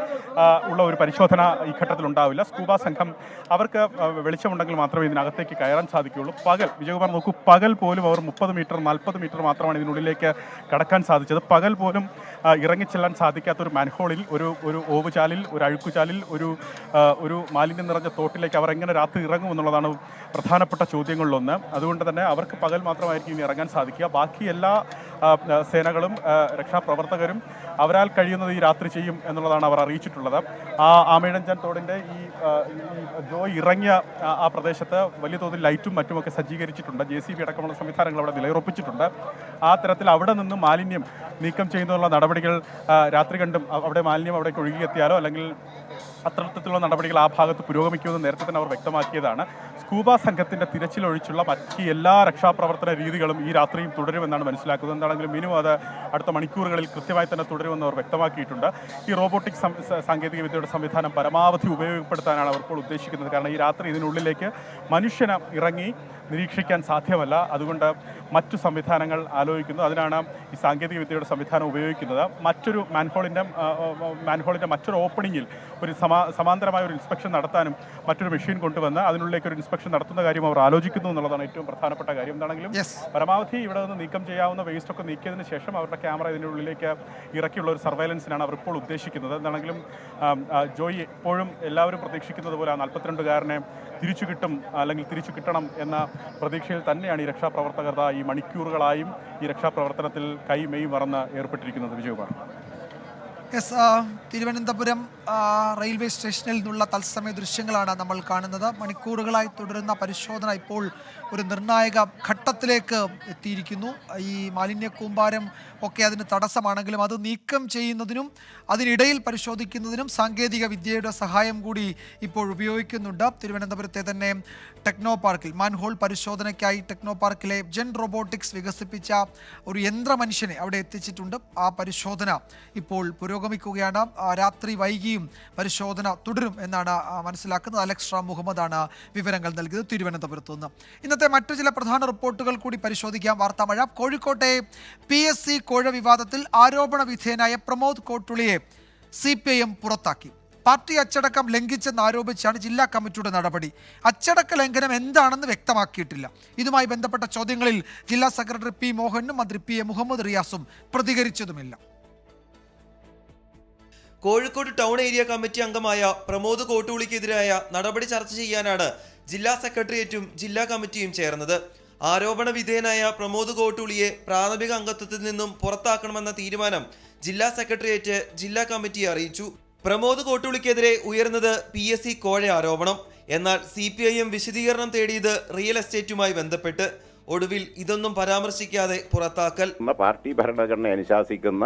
Speaker 2: ഉള്ള ഒരു പരിശോധന ഈ ഘട്ടത്തിൽ ഉണ്ടാവില്ല. സ്കൂബ സംഘം അവർക്ക് വെളിച്ചമുണ്ടെങ്കിൽ മാത്രമേ ഇതിനകത്തേക്ക് കയറാൻ സാധിക്കുകയുള്ളൂ. പകൽ, വിജയകുമാർ നോക്കൂ, പകൽ പോലും അവർ 30 മീറ്റർ 40 മീറ്റർ മാത്രമാണ് ഇതിനുള്ളിലേക്ക് കടക്കാൻ സാധിച്ചത്. പകൽ പോലും ഇറങ്ങിച്ചെല്ലാൻ സാധിക്കാത്തൊരു മാൻഹോളിൽ, ഒരു ഓവുചാലിൽ, ഒരു അഴുക്കുചാലിൽ, ഒരു മാലിന്യം നിറഞ്ഞ തോട്ടിലേക്ക് അവർ എങ്ങനെ രാത്രി ഇറങ്ങും എന്നുള്ളതാണ് പ്രധാനപ്പെട്ട ചോദ്യങ്ങളിലൊന്ന്. അതുകൊണ്ട് തന്നെ അവർക്ക് പകൽ മാത്രമായിരിക്കും ഇനി ഇറങ്ങാൻ സാധിക്കുക. ബാക്കി എല്ലാ സേനകളും രക്ഷാപ്രവർത്തകരും അവരാൽ കഴിയുന്നത് ഈ രാത്രി ചെയ്യും എന്നുള്ളതാണ് അവർ അറിയിച്ചിട്ടുള്ളത്. ആമയിഴഞ്ചാൻ തോടിൻ്റെ ഈ ജോയ് ഇറങ്ങിയ ആ പ്രദേശത്ത് വലിയ തോതിൽ ലൈറ്റും മറ്റുമൊക്കെ സജ്ജീകരിച്ചിട്ടുണ്ട്. JCB അടക്കമുള്ള സംവിധാനങ്ങൾ അവിടെ നിലയുറപ്പിച്ചിട്ടുണ്ട്. ആ തരത്തിൽ അവിടെ നിന്ന് മാലിന്യം നീക്കം ചെയ്യുന്നതിനുള്ള നടപടികൾ രാത്രി കണ്ടും അവിടെ മാലിന്യം അവിടേക്ക് ഒഴുകിയെത്തിയാലോ അല്ലെങ്കിൽ അത്തരത്തിലുള്ള നടപടികൾ ആ ഭാഗത്ത് പുരോഗമിക്കുമെന്ന് നേരത്തെ തന്നെ അവർ വ്യക്തമാക്കിയതാണ്. സ്കൂബ സംഘത്തിൻ്റെ തിരച്ചിലൊഴിച്ചുള്ള മറ്റ് എല്ലാ രക്ഷാപ്രവർത്തന രീതികളും ഈ രാത്രിയും തുടരുമെന്നാണ് മനസ്സിലാക്കുന്നത്. എന്താണെങ്കിലും മിനിമം അത് അടുത്ത മണിക്കൂറുകളിൽ കൃത്യമായി തന്നെ തുടരുമെന്ന് അവർ വ്യക്തമാക്കിയിട്ടുണ്ട്. ഈ റോബോട്ടിക് സാങ്കേതിക വിദ്യയുടെ സംവിധാനം പരമാവധി ഉപയോഗപ്പെടുത്താനാണ് അവർ ഇപ്പോൾ ഉദ്ദേശിക്കുന്നത്. കാരണം ഈ രാത്രി ഇതിനുള്ളിലേക്ക് മനുഷ്യനെ ഇറങ്ങി നിരീക്ഷിക്കാൻ സാധ്യമല്ല. അതുകൊണ്ട് മറ്റു സംവിധാനങ്ങൾ ആലോചിക്കുന്നു. അതിനാണ് ഈ സാങ്കേതിക വിദ്യയുടെ സംവിധാനം ഉപയോഗിക്കുന്നത്. മറ്റൊരു മാൻഹോളിൻ്റെ മറ്റൊരു ഓപ്പണിങ്ങിൽ ഒരു സമാന്തരമായ ഒരു ഇൻസ്പെക്ഷൻ നടത്താനും മറ്റൊരു മെഷീൻ കൊണ്ടുവന്ന് അതിനുള്ളിലേക്ക് ഒരു ഇൻസ്പെക്ഷൻ നടത്തുന്ന കാര്യം അവർ ആലോചിക്കുന്നു എന്നുള്ളതാണ് ഏറ്റവും പ്രധാനപ്പെട്ട കാര്യം. എന്താണെങ്കിലും പരമാവധി ഇവിടെ നിന്ന് നീക്കം ചെയ്യാവുന്ന വേസ്റ്റൊക്കെ നീക്കിയതിന് ശേഷം അവരുടെ ക്യാമറ ഇതിനുള്ളിലേക്ക് ഇറക്കിയുള്ള ഒരു സർവൈലൻസിനാണ് അവർ ഇപ്പോൾ ഉദ്ദേശിക്കുന്നത്. എന്താണെങ്കിലും ജോയി ഇപ്പോഴും എല്ലാവരും പ്രതീക്ഷിക്കുന്നത് പോലെ ആ 42-കാരനെ തിരിച്ചു കിട്ടും അല്ലെങ്കിൽ തിരിച്ചു കിട്ടണം എന്ന പ്രതീക്ഷയിൽ തന്നെയാണ് ഈ രക്ഷാപ്രവർത്തകർ ഈ മണിക്കൂറുകളായും ഈ രക്ഷാപ്രവർത്തനത്തിൽ കൈമെയ് മറന്ന് ഏർപ്പെട്ടിരിക്കുന്നത്. വിജയകുമാർ.
Speaker 1: തിരുവനന്തപുരം റെയിൽവേ സ്റ്റേഷനിൽ നിന്നുള്ള തത്സമയ ദൃശ്യങ്ങളാണ് നമ്മൾ കാണുന്നത്. മണിക്കൂറുകളായി തുടരുന്ന പരിശോധന ഇപ്പോൾ ഒരു നിർണായക ഘട്ടത്തിലേക്ക് എത്തിയിരിക്കുന്നു. ഈ മാലിന്യ കൂമ്പാരം ഒക്കെ അതിന് തടസ്സമാണെങ്കിലും അത് നീക്കം ചെയ്യുന്നതിനും അതിനിടയിൽ പരിശോധിക്കുന്നതിനും സാങ്കേതിക വിദ്യയുടെ സഹായം കൂടി ഇപ്പോൾ ഉപയോഗിക്കുന്നുണ്ട്. തിരുവനന്തപുരത്തെ തന്നെ ടെക്നോ പാർക്കിൽ മാൻഹോൾ പരിശോധനയ്ക്കായി ടെക്നോ പാർക്കിലെ ജെൻ റോബോട്ടിക്സ് വികസിപ്പിച്ച ഒരു യന്ത്രമനുഷ്യനെ അവിടെ എത്തിച്ചിട്ടുണ്ട്. ആ പരിശോധന ഇപ്പോൾ പുരോഗമിക്കുകയാണ്. രാത്രി വൈകിയും പരിശോധന തുടരും എന്നാണ് മനസ്സിലാക്കുന്നത്. അലക്സ് റാം മുഹമ്മദാണ് വിവരങ്ങൾ നൽകിയത് തിരുവനന്തപുരത്ത് നിന്ന്. ഇന്നത്തെ മറ്റു ചില പ്രധാന റിപ്പോർട്ടുകൾ കൂടി പരിശോധിക്കാം. വാർത്താമഴ. കോഴിക്കോട്ടെ PSC കോഴ വിവാദത്തിൽ ആരോപണ വിധേയനായ പ്രമോദ് കോട്ടുളിയെ CPIM പുറത്താക്കി. പാർട്ടി അച്ചടക്കം ലംഘിച്ചെന്ന് ആരോപിച്ചാണ് ജില്ലാ കമ്മിറ്റിയുടെ നടപടി. അച്ചടക്ക ലംഘനം എന്താണെന്ന് വ്യക്തമാക്കിയിട്ടില്ല. ഇതുമായി ബന്ധപ്പെട്ട ചോദ്യങ്ങളിൽ ജില്ലാ സെക്രട്ടറി P മോഹനും മന്ത്രി PA മുഹമ്മദ് റിയാസും പ്രതികരിച്ചതുമില്ല.
Speaker 8: കോഴിക്കോട് ടൗൺ ഏരിയ കമ്മിറ്റി അംഗമായ പ്രമോദ് കോട്ടുളിക്കെതിരായ നടപടി ചർച്ച ചെയ്യാനാണ് ജില്ലാ സെക്രട്ടേറിയറ്റും ജില്ലാ കമ്മിറ്റിയും ചേർന്നത്. ആരോപണ വിധേയനായ പ്രമോദ് കോട്ടുളിയെ പ്രാഥമിക അംഗത്വത്തിൽ നിന്നും പുറത്താക്കണമെന്ന തീരുമാനം ജില്ലാ സെക്രട്ടേറിയറ്റ് ജില്ലാ കമ്മിറ്റിയെ അറിയിച്ചു. പ്രമോദ് കോട്ടുളിക്കെതിരെ ഉയർന്നത് PSC കോഴ ആരോപണം. എന്നാൽ CPIM വിശദീകരണം തേടിയത് റിയൽ എസ്റ്റേറ്റുമായി ബന്ധപ്പെട്ട്. ഒടുവിൽ ഇതൊന്നും പരാമർശിക്കാതെ പുറത്താക്കൽ.
Speaker 9: പാർട്ടി ഭരണഘടന അനുശാസിക്കുന്ന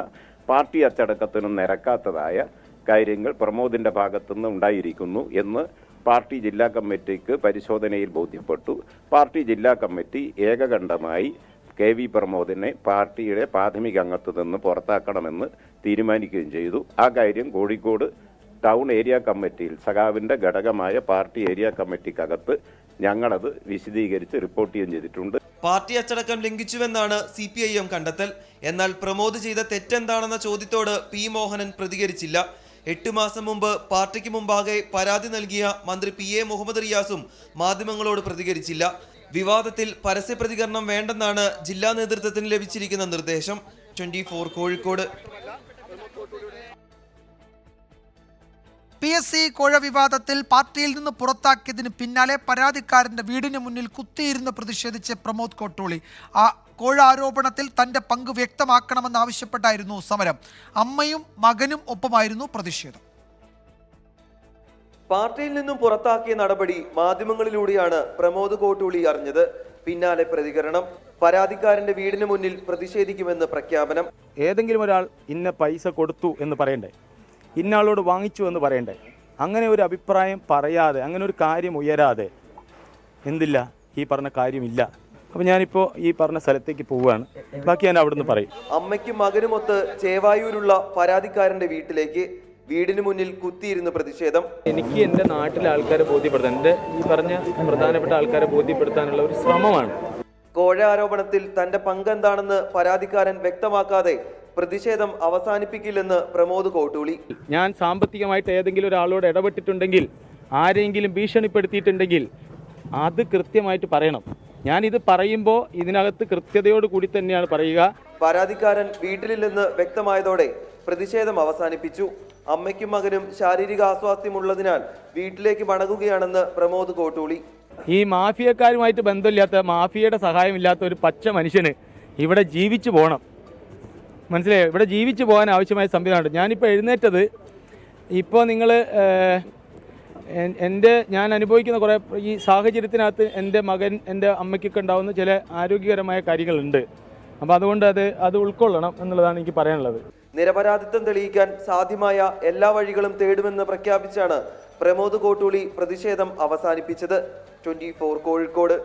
Speaker 9: പാർട്ടി അച്ചടക്കത്തിനും നിരക്കാത്തതായ കാര്യങ്ങൾ പ്രമോദിന്റെ ഭാഗത്തുനിന്ന് ഉണ്ടായിരിക്കുന്നു എന്ന് പാർട്ടി ജില്ലാ കമ്മിറ്റിക്ക് പരിശോധനയിൽ ബോധ്യപ്പെട്ടു. പാർട്ടി ജില്ലാ കമ്മിറ്റി ഏകകണ്ഠമായി KV പ്രമോദിനെ പാർട്ടിയുടെ പ്രാഥമിക അംഗത്വത്തിൽ നിന്ന് പുറത്താക്കണമെന്ന് തീരുമാനിക്കുകയും ചെയ്തു. ആ കാര്യം കോഴിക്കോട് ടൗൺ ഏരിയ കമ്മിറ്റിയിൽ സഖാവിൻ്റെ ഘടകമായ പാർട്ടി ഏരിയ കമ്മിറ്റിക്കകത്ത് ഞങ്ങളത് വിശദീകരിച്ച് റിപ്പോർട്ട് ചെയ്യുകയും ചെയ്തിട്ടുണ്ട്.
Speaker 8: പാർട്ടി അച്ചടക്കം ലംഘിച്ചുവെന്നാണ് CPIM കണ്ടെത്തൽ. എന്നാൽ പ്രമോദ് ചെയ്ത തെറ്റെന്താണെന്ന ചോദ്യത്തോട് P. മോഹനൻ പ്രതികരിച്ചില്ല. 8 മാസം മുമ്പ് പാർട്ടിക്ക് മുമ്പാകെ പരാതി നൽകിയ മന്ത്രി PA മുഹമ്മദ് റിയാസും മാധ്യമങ്ങളോട് പ്രതികരിച്ചില്ല. വിവാദത്തിൽ പരസ്യ പ്രതികരണം വേണ്ടെന്നാണ് ജില്ലാ നേതൃത്വത്തിന് ലഭിച്ചിരിക്കുന്ന നിർദ്ദേശം. 24 കോഴിക്കോട്.
Speaker 1: PSC കോഴ വിവാദത്തിൽ പാർട്ടിയിൽ നിന്ന് പുറത്താക്കിയതിന് പിന്നാലെ പരാതിക്കാരന്റെ വീടിന് മുന്നിൽ കുത്തിയിരുന്ന് പ്രതിഷേധിച്ച് പ്രമോദ് കോട്ടൂളി. ആ കോഴ ആരോപണത്തിൽ തന്റെ പങ്ക് വ്യക്തമാക്കണമെന്നാവശ്യപ്പെട്ടായിരുന്നു സമരം. അമ്മയും മകനും ഒപ്പമായിരുന്നു പ്രതിഷേധം.
Speaker 8: പാർട്ടിയിൽ നിന്നും പുറത്താക്കിയ നടപടി മാധ്യമങ്ങളിലൂടെയാണ് പ്രമോദ് കോട്ടൂളി അറിഞ്ഞത്. പിന്നാലെ പ്രതികരണം. പരാതിക്കാരന്റെ വീടിന് മുന്നിൽ പ്രതിഷേധിക്കുമെന്ന് പ്രഖ്യാപനം.
Speaker 10: ഏതെങ്കിലും ഒരാൾ ഇന്ന പൈസ കൊടുത്തു എന്ന് പറയണ്ടേ, ഇന്നയാളോട് വാങ്ങിച്ചു എന്ന് പറയണ്ടേ? അങ്ങനെ ഒരു അഭിപ്രായം പറയാതെ, അങ്ങനെ ഒരു കാര്യം ഉയരാതെ എന്തില്ല, ഈ പറഞ്ഞ കാര്യമില്ല. അപ്പോൾ ഞാനിപ്പോൾ ഈ പറഞ്ഞ സ്ഥലത്തേക്ക് പോവുകയാണ്. ബാക്കി ഞാൻ അവിടുന്ന് പറയും.
Speaker 8: അമ്മയ്ക്കും മകനുമൊത്ത് ചേവായൂരുള്ള പരാതിക്കാരന്റെ വീട്ടിലേക്ക് വീടിന് മുന്നിൽ കുത്തിയിരുന്ന് പ്രതിഷേധം.
Speaker 10: എനിക്ക് എൻ്റെ നാട്ടിലെ ആൾക്കാരെ ബോധ്യപ്പെടുത്താൻ, എൻ്റെ ഈ പറഞ്ഞ പ്രധാനപ്പെട്ട ആൾക്കാരെ ബോധ്യപ്പെടുത്താനുള്ള ഒരു ശ്രമമാണ്.
Speaker 8: കോഴ ആരോപണത്തിൽ തന്റെ പങ്കെന്താണെന്ന് പരാതിക്കാരൻ വ്യക്തമാക്കാതെ പ്രതിഷേധം അവസാനിപ്പിക്കില്ലെന്ന് പ്രമോദ് കോട്ടൂളി.
Speaker 10: ഞാൻ സാമ്പത്തികമായിട്ട് ഏതെങ്കിലും ഒരാളോട് ഇടപെട്ടിട്ടുണ്ടെങ്കിൽ, ആരെങ്കിലും ഭീഷണിപ്പെടുത്തിയിട്ടുണ്ടെങ്കിൽ അത് കൃത്യമായിട്ട് പറയണം. ഞാനിത് പറയുമ്പോൾ ഇതിനകത്ത് കൃത്യതയോട് കൂടി തന്നെയാണ് പറയുക.
Speaker 8: പരാതിക്കാരൻ വീട്ടിലില്ലെന്ന് വ്യക്തമായതോടെ പ്രതിഷേധം അവസാനിപ്പിച്ചു. അമ്മയ്ക്കും മകനും ശാരീരിക അസ്വാസ്ഥ്യമുള്ളതിനാൽ വീട്ടിലേക്ക് മടങ്ങുകയാണെന്ന് പ്രമോദ് കോട്ടൂളി.
Speaker 10: ഈ മാഫിയക്കാരുമായിട്ട് ബന്ധമില്ലാത്ത, മാഫിയയുടെ സഹായമില്ലാത്ത ഒരു പച്ച മനുഷ്യന് ഇവിടെ ജീവിച്ചു പോകണം. മനസ്സിലായോ? ഇവിടെ ജീവിച്ചു പോകാൻ ആവശ്യമായ സംവിധാനമുണ്ട്. ഞാനിപ്പോൾ എഴുന്നേറ്റത്, ഇപ്പോൾ നിങ്ങൾ ഞാൻ അനുഭവിക്കുന്ന കുറേ ഈ സാഹചര്യത്തിനകത്ത് എൻ്റെ മകൻ, എൻ്റെ അമ്മയ്ക്കൊക്കെ ഉണ്ടാകുന്ന ചില ആരോഗ്യകരമായ കാര്യങ്ങളുണ്ട്. അപ്പോൾ അതുകൊണ്ട് അത് ഉൾക്കൊള്ളണം എന്നുള്ളതാണ് എനിക്ക് പറയാനുള്ളത്.
Speaker 8: നിരപരാധിത്വം തെളിയിക്കാൻ സാധ്യമായ എല്ലാ വഴികളും തേടുമെന്ന് പ്രഖ്യാപിച്ചാണ് പ്രമോദ് കോട്ടൂളി പ്രതിഷേധം അവസാനിപ്പിച്ചത്. 24 കോഴിക്കോട്.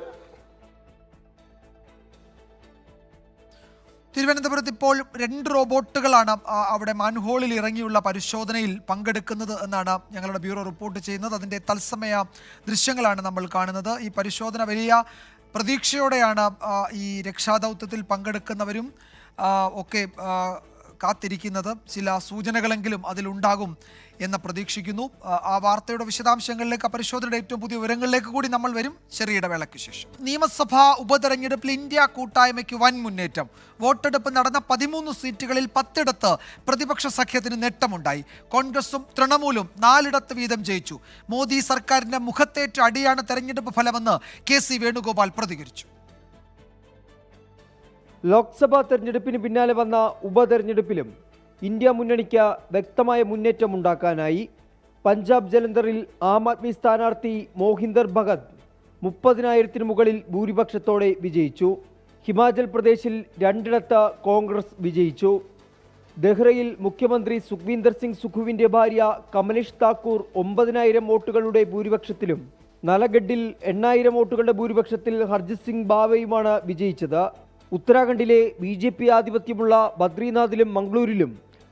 Speaker 1: തിരുവനന്തപുരത്ത് ഇപ്പോൾ 2 റോബോട്ടുകളാണ് അവിടെ മാൻഹോളിൽ ഇറങ്ങിയുള്ള പരിശോധനയിൽ പങ്കെടുക്കുന്നത് എന്നാണ് ഞങ്ങളുടെ ബ്യൂറോ റിപ്പോർട്ട് ചെയ്യുന്നത്. അതിൻ്റെ തത്സമയ ദൃശ്യങ്ങളാണ് നമ്മൾ കാണുന്നത്. ഈ പരിശോധന വലിയ പ്രതീക്ഷയോടെയാണ് ഈ രക്ഷാദൗത്യത്തിൽ പങ്കെടുക്കുന്നവരും ഒക്കെ കാത്തിരിക്കുന്നത്. ചില സൂചനകളെങ്കിലും അതിലുണ്ടാകും എന്ന് പ്രതീക്ഷിക്കുന്നു. ആ വാർത്തയുടെ വിശദാംശങ്ങളിലേക്ക്, പരിശോധനയുടെ ഏറ്റവും പുതിയ വിവരങ്ങളിലേക്ക് കൂടി നമ്മൾ വരും ചെറിയ ഇടവേളയ്ക്ക് ശേഷം. നിയമസഭാ ഉപതെരഞ്ഞെടുപ്പിൽ ഇന്ത്യ കൂട്ടായ്മയ്ക്ക് വൻ മുന്നേറ്റം. വോട്ടെടുപ്പ് നടന്ന 13 സീറ്റുകളിൽ 10 പ്രതിപക്ഷ സഖ്യത്തിന് നേട്ടമുണ്ടായി. കോൺഗ്രസും തൃണമൂലും 4 വീതം ജയിച്ചു. മോദി സർക്കാരിന്റെ മുഖത്തേറ്റ അടിയാണ് തെരഞ്ഞെടുപ്പ് ഫലമെന്ന് KC വേണുഗോപാൽ പ്രതികരിച്ചു.
Speaker 11: ലോക്സഭാ തെരഞ്ഞെടുപ്പിന് പിന്നാലെ വന്ന ഉപതെരഞ്ഞെടുപ്പിലും ഇന്ത്യ മുന്നണിക്ക് വ്യക്തമായ മുന്നേറ്റമുണ്ടാക്കാനായി. പഞ്ചാബ് ജലന്ധറിൽ ആം ആദ്മി സ്ഥാനാർത്ഥി മോഹിന്ദർ ഭഗത് 30,000-ന് മുകളിൽ ഭൂരിപക്ഷത്തോടെ വിജയിച്ചു. ഹിമാചൽ പ്രദേശിൽ 2 കോൺഗ്രസ് വിജയിച്ചു. ദഹ്റയിൽ മുഖ്യമന്ത്രി സുഖ്വീന്ദർ സിംഗ് സുഖുവിൻ്റെ ഭാര്യ കമലേഷ് താക്കൂർ 9,000 വോട്ടുകളുടെ ഭൂരിപക്ഷത്തിലും, നലഗഡിൽ 8,000 വോട്ടുകളുടെ ഭൂരിപക്ഷത്തിൽ ഹർജിത് സിംഗ് ബാവയുമാണ് വിജയിച്ചത്. ഉത്തരാഖണ്ഡിലെ BJP ആധിപത്യമുള്ള ബദ്രിനാഥിലും മംഗളൂരിലും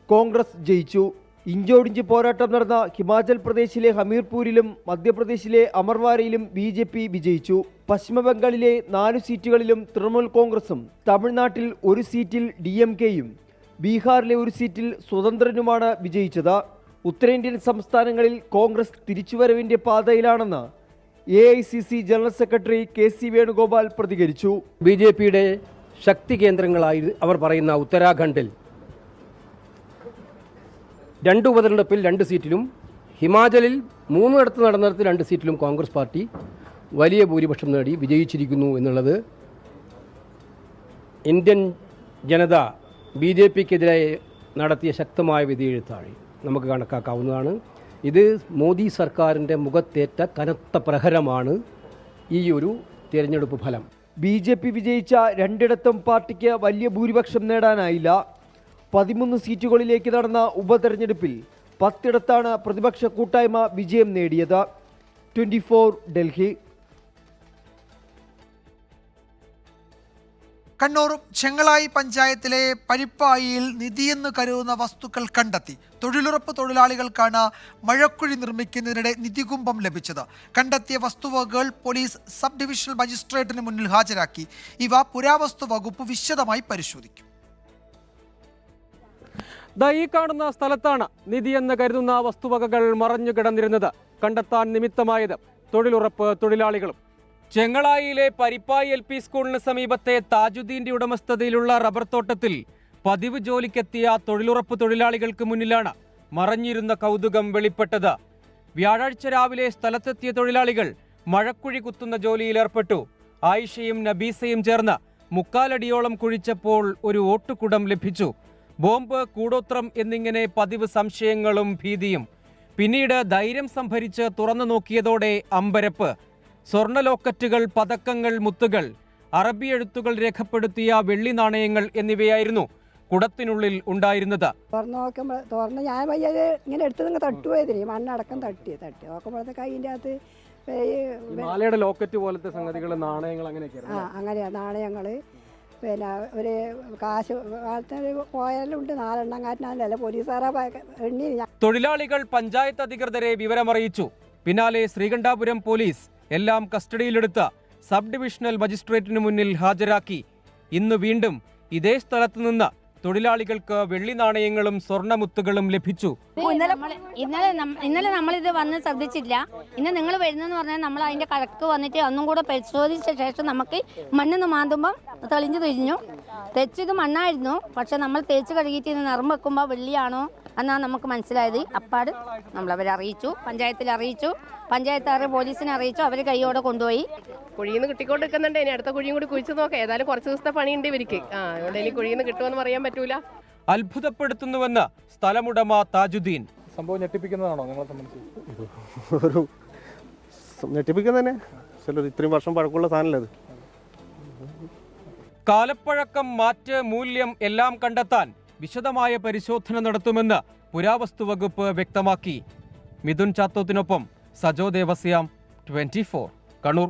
Speaker 11: കോൺഗ്രസ് ജയിച്ചു. ഇഞ്ചോടിഞ്ച് പോരാട്ടം നടന്ന ഹിമാചൽ പ്രദേശിലെ ഹമീർപൂരിലും മധ്യപ്രദേശിലെ അമർവാരയിലും BJP വിജയിച്ചു. പശ്ചിമ ബംഗാളിലെ 4 സീറ്റുകളിലും തൃണമൂൽ കോൺഗ്രസും, തമിഴ്നാട്ടിൽ 1 സീറ്റിൽ DMKയും, ബീഹാറിലെ 1 സീറ്റിൽ സ്വതന്ത്രനുമാണ് വിജയിച്ചത്. ഉത്തരേന്ത്യൻ സംസ്ഥാനങ്ങളിൽ കോൺഗ്രസ് തിരിച്ചുവരവിൻ്റെ പാതയിലാണെന്ന് AICC general secretary KC Venugopal പ്രതികരിച്ചു.
Speaker 12: BJPയുടെ ശക്തി കേന്ദ്രങ്ങളായി അവർ പറയുന്ന ഉത്തരാഖണ്ഡിൽ 2 ഉപതെരഞ്ഞെടുപ്പിൽ 2 സീറ്റിലും, ഹിമാചലിൽ 3 നടന്നിടത്ത് 2 സീറ്റിലും കോൺഗ്രസ് പാർട്ടി വലിയ ഭൂരിപക്ഷം നേടി വിജയിച്ചിരിക്കുന്നു എന്നുള്ളത് ഇന്ത്യൻ ജനത BJPക്കെതിരെ നടത്തിയ ശക്തമായ വിധിയെഴുത്തായി നമുക്ക് കണക്കാക്കാവുന്നതാണ്. ഇത് മോദി സർക്കാരിൻ്റെ മുഖത്തേറ്റ കനത്ത പ്രഹരമാണ് ഈ ഒരു തിരഞ്ഞെടുപ്പ് ഫലം.
Speaker 11: BJP വിജയിച്ച 2 പാർട്ടിക്ക് വലിയ ഭൂരിപക്ഷം നേടാനായില്ല. 13 സീറ്റുകളിലേക്ക് നടന്ന ഉപതെരഞ്ഞെടുപ്പിൽ 10 പ്രതിപക്ഷ കൂട്ടായ്മ വിജയം നേടിയത്. 24 ഡൽഹി.
Speaker 1: കണ്ണൂർ ചെങ്ങളായി പഞ്ചായത്തിലെ പരിപ്പായിയിൽ നിധിയെന്ന് കരുതുന്ന വസ്തുക്കൾ കണ്ടെത്തി. തൊഴിലുറപ്പ് തൊഴിലാളികൾക്കാണ് മഴക്കുഴി നിർമ്മിക്കുന്നതിനിടെ നിധികുംഭം ലഭിച്ചത്. കണ്ടെത്തിയ വസ്തുവകകൾ പോലീസ് സബ് ഡിവിഷണൽ മജിസ്ട്രേറ്റിന് മുന്നിൽ ഹാജരാക്കി. ഇവ പുരാവസ്തു വകുപ്പ് വിശദമായി പരിശോധിക്കും.
Speaker 12: ഈ കാണുന്ന സ്ഥലത്താണ് നിധിയെന്ന് കരുതുന്ന വസ്തുവകകൾ മറഞ്ഞു കിടന്നിരുന്നത്. കണ്ടെത്താൻ നിമിത്തമായത് തൊഴിലുറപ്പ് തൊഴിലാളികളും. ചെങ്ങളായിയിലെ പരിപ്പായി LP സ്കൂളിന് സമീപത്തെ താജുദ്ദീന്റെ ഉടമസ്ഥതയിലുള്ള റബ്ബർ തോട്ടത്തിൽ പതിവ് ജോലിക്കെത്തിയ തൊഴിലുറപ്പ് തൊഴിലാളികൾക്ക് മുന്നിലാണ് മറഞ്ഞിരുന്ന കൗതുകം വെളിപ്പെട്ടത്. വ്യാഴാഴ്ച രാവിലെ സ്ഥലത്തെത്തിയ തൊഴിലാളികൾ മഴക്കുഴി കുത്തുന്ന ജോലിയിലേർപ്പെട്ടു. ആയിഷയും നബീസയും ചേർന്ന് 3/4 അടിയോളം കുഴിച്ചപ്പോൾ ഒരു ഓട്ടുകുടം ലഭിച്ചു. ബോംബ്, കൂടോത്രം എന്നിങ്ങനെ പതിവ് സംശയങ്ങളും ഭീതിയും. പിന്നീട് ധൈര്യം സംഭരിച്ച് തുറന്നു നോക്കിയതോടെ അമ്പരപ്പ്. സ്വർണ്ണ ലോക്കറ്റുകൾ, പതക്കങ്ങൾ, മുത്തുകൾ, അറബി എഴുത്തുകൾ രേഖപ്പെടുത്തിയ വെള്ളി നാണയങ്ങൾ എന്നിവയായിരുന്നു കുടത്തിനുള്ളിൽ ഉണ്ടായിരുന്നത്.
Speaker 13: തുറന്ന് ഞാൻ വയ്യത് ഇങ്ങനെ എടുത്ത് തട്ടുപോയതിന് മണ്ണടക്കം തട്ടി നോക്കുമ്പോഴത്തെ കൈൻ്റെ അകത്ത്
Speaker 12: മാലയുടെ ലോക്കറ്റ് പോലത്തെ സംഗതികൾ, നാണയങ്ങൾ
Speaker 13: അങ്ങനെയാ നാണയങ്ങൾ. പിന്നെ ഒരു കാശ് പോയാലുണ്ട് 4 എണ്ണം കാറ്റിനല്ല പോലീസുകാരെ എണ്ണി.
Speaker 12: തൊഴിലാളികൾ പഞ്ചായത്ത് അധികൃതരെ വിവരമറിയിച്ചു. പിന്നാലെ ശ്രീകണ്ഠാപുരം പോലീസ് എല്ലാം കസ്റ്റഡിയിലെടുത്ത് സബ് ഡിവിഷണൽ മജിസ്ട്രേറ്റിന് മുന്നിൽ ഹാജരാക്കി. ഇന്ന് വീണ്ടും ഇതേ സ്ഥലത്ത് നിന്ന് തൊഴിലാളികൾക്ക് വെള്ളി നാണയങ്ങളും സ്വർണ്ണമുത്തുകളും ലഭിച്ചു.
Speaker 14: ഇന്നലെ നമ്മളിത് വന്ന് ശ്രദ്ധിച്ചില്ല. ഇന്ന് നിങ്ങൾ വരുന്നെന്ന് പറഞ്ഞാൽ നമ്മൾ അതിന്റെ കണക്ക് വന്നിട്ട് ഒന്നും കൂടെ പരിശോധിച്ച ശേഷം നമുക്ക് മണ്ണെന്ന് മാന്തുമ്പം തെളിഞ്ഞു തിരിഞ്ഞു. തെച്ചത് മണ്ണായിരുന്നു, പക്ഷെ നമ്മൾ തേച്ച് കഴുകിയിട്ട് ഇന്ന് നിറം വെക്കുമ്പോൾ വെള്ളിയാണോ എന്നാണ് നമുക്ക് മനസ്സിലായത്. അപ്പാട് നമ്മളവരെ അറിയിച്ചു, പഞ്ചായത്തിൽ അറിയിച്ചു, പഞ്ചായത്തുകാരെ പോലീസിനെ അറിയിച്ചു. അവർ കൈയോടെ കൊണ്ടുപോയി.
Speaker 15: കുഴിയിൽ നിന്ന് കിട്ടിക്കൊണ്ടിരിക്കുന്നുണ്ട്. ഇനി അടുത്ത കുഴിയും കൂടി കുഴിച്ച് നോക്കാം. ഏതായാലും കുറച്ച് ദിവസത്തെ പണിയുണ്ട് ഇവർക്ക്. അതുകൊണ്ട് ഇനി കുഴിയിൽ നിന്ന് കിട്ടുമെന്ന് പറയാൻ പറ്റൂല.
Speaker 12: അത്ഭുതപ്പെടുത്തുന്നുവെന്ന് സ്ഥലമുടമ താജുദ്ദീൻ.
Speaker 2: സംഭവം ഞെട്ടിപ്പിക്കുന്നതാണോ നിങ്ങളെ സംബന്ധിച്ച്?
Speaker 16: ഒരു ഞെട്ടിപ്പിക്കുന്ന തന്നെ. ഇത്രയും വർഷം പഴക്കമുള്ള സാധനമല്ലേ അത്.
Speaker 12: കാലപ്പഴക്കം, മാറ്റ്, മൂല്യം എല്ലാം കണ്ടെത്താൻ വിശദമായ പരിശോധന നടത്തുമെന്ന് പുരാവസ്തു വകുപ്പ് വ്യക്തമാക്കി. മിഥുൻ ചാത്തോത്തിനൊപ്പം സജോ ദേവസ്യാം, 24 കണ്ണൂർ.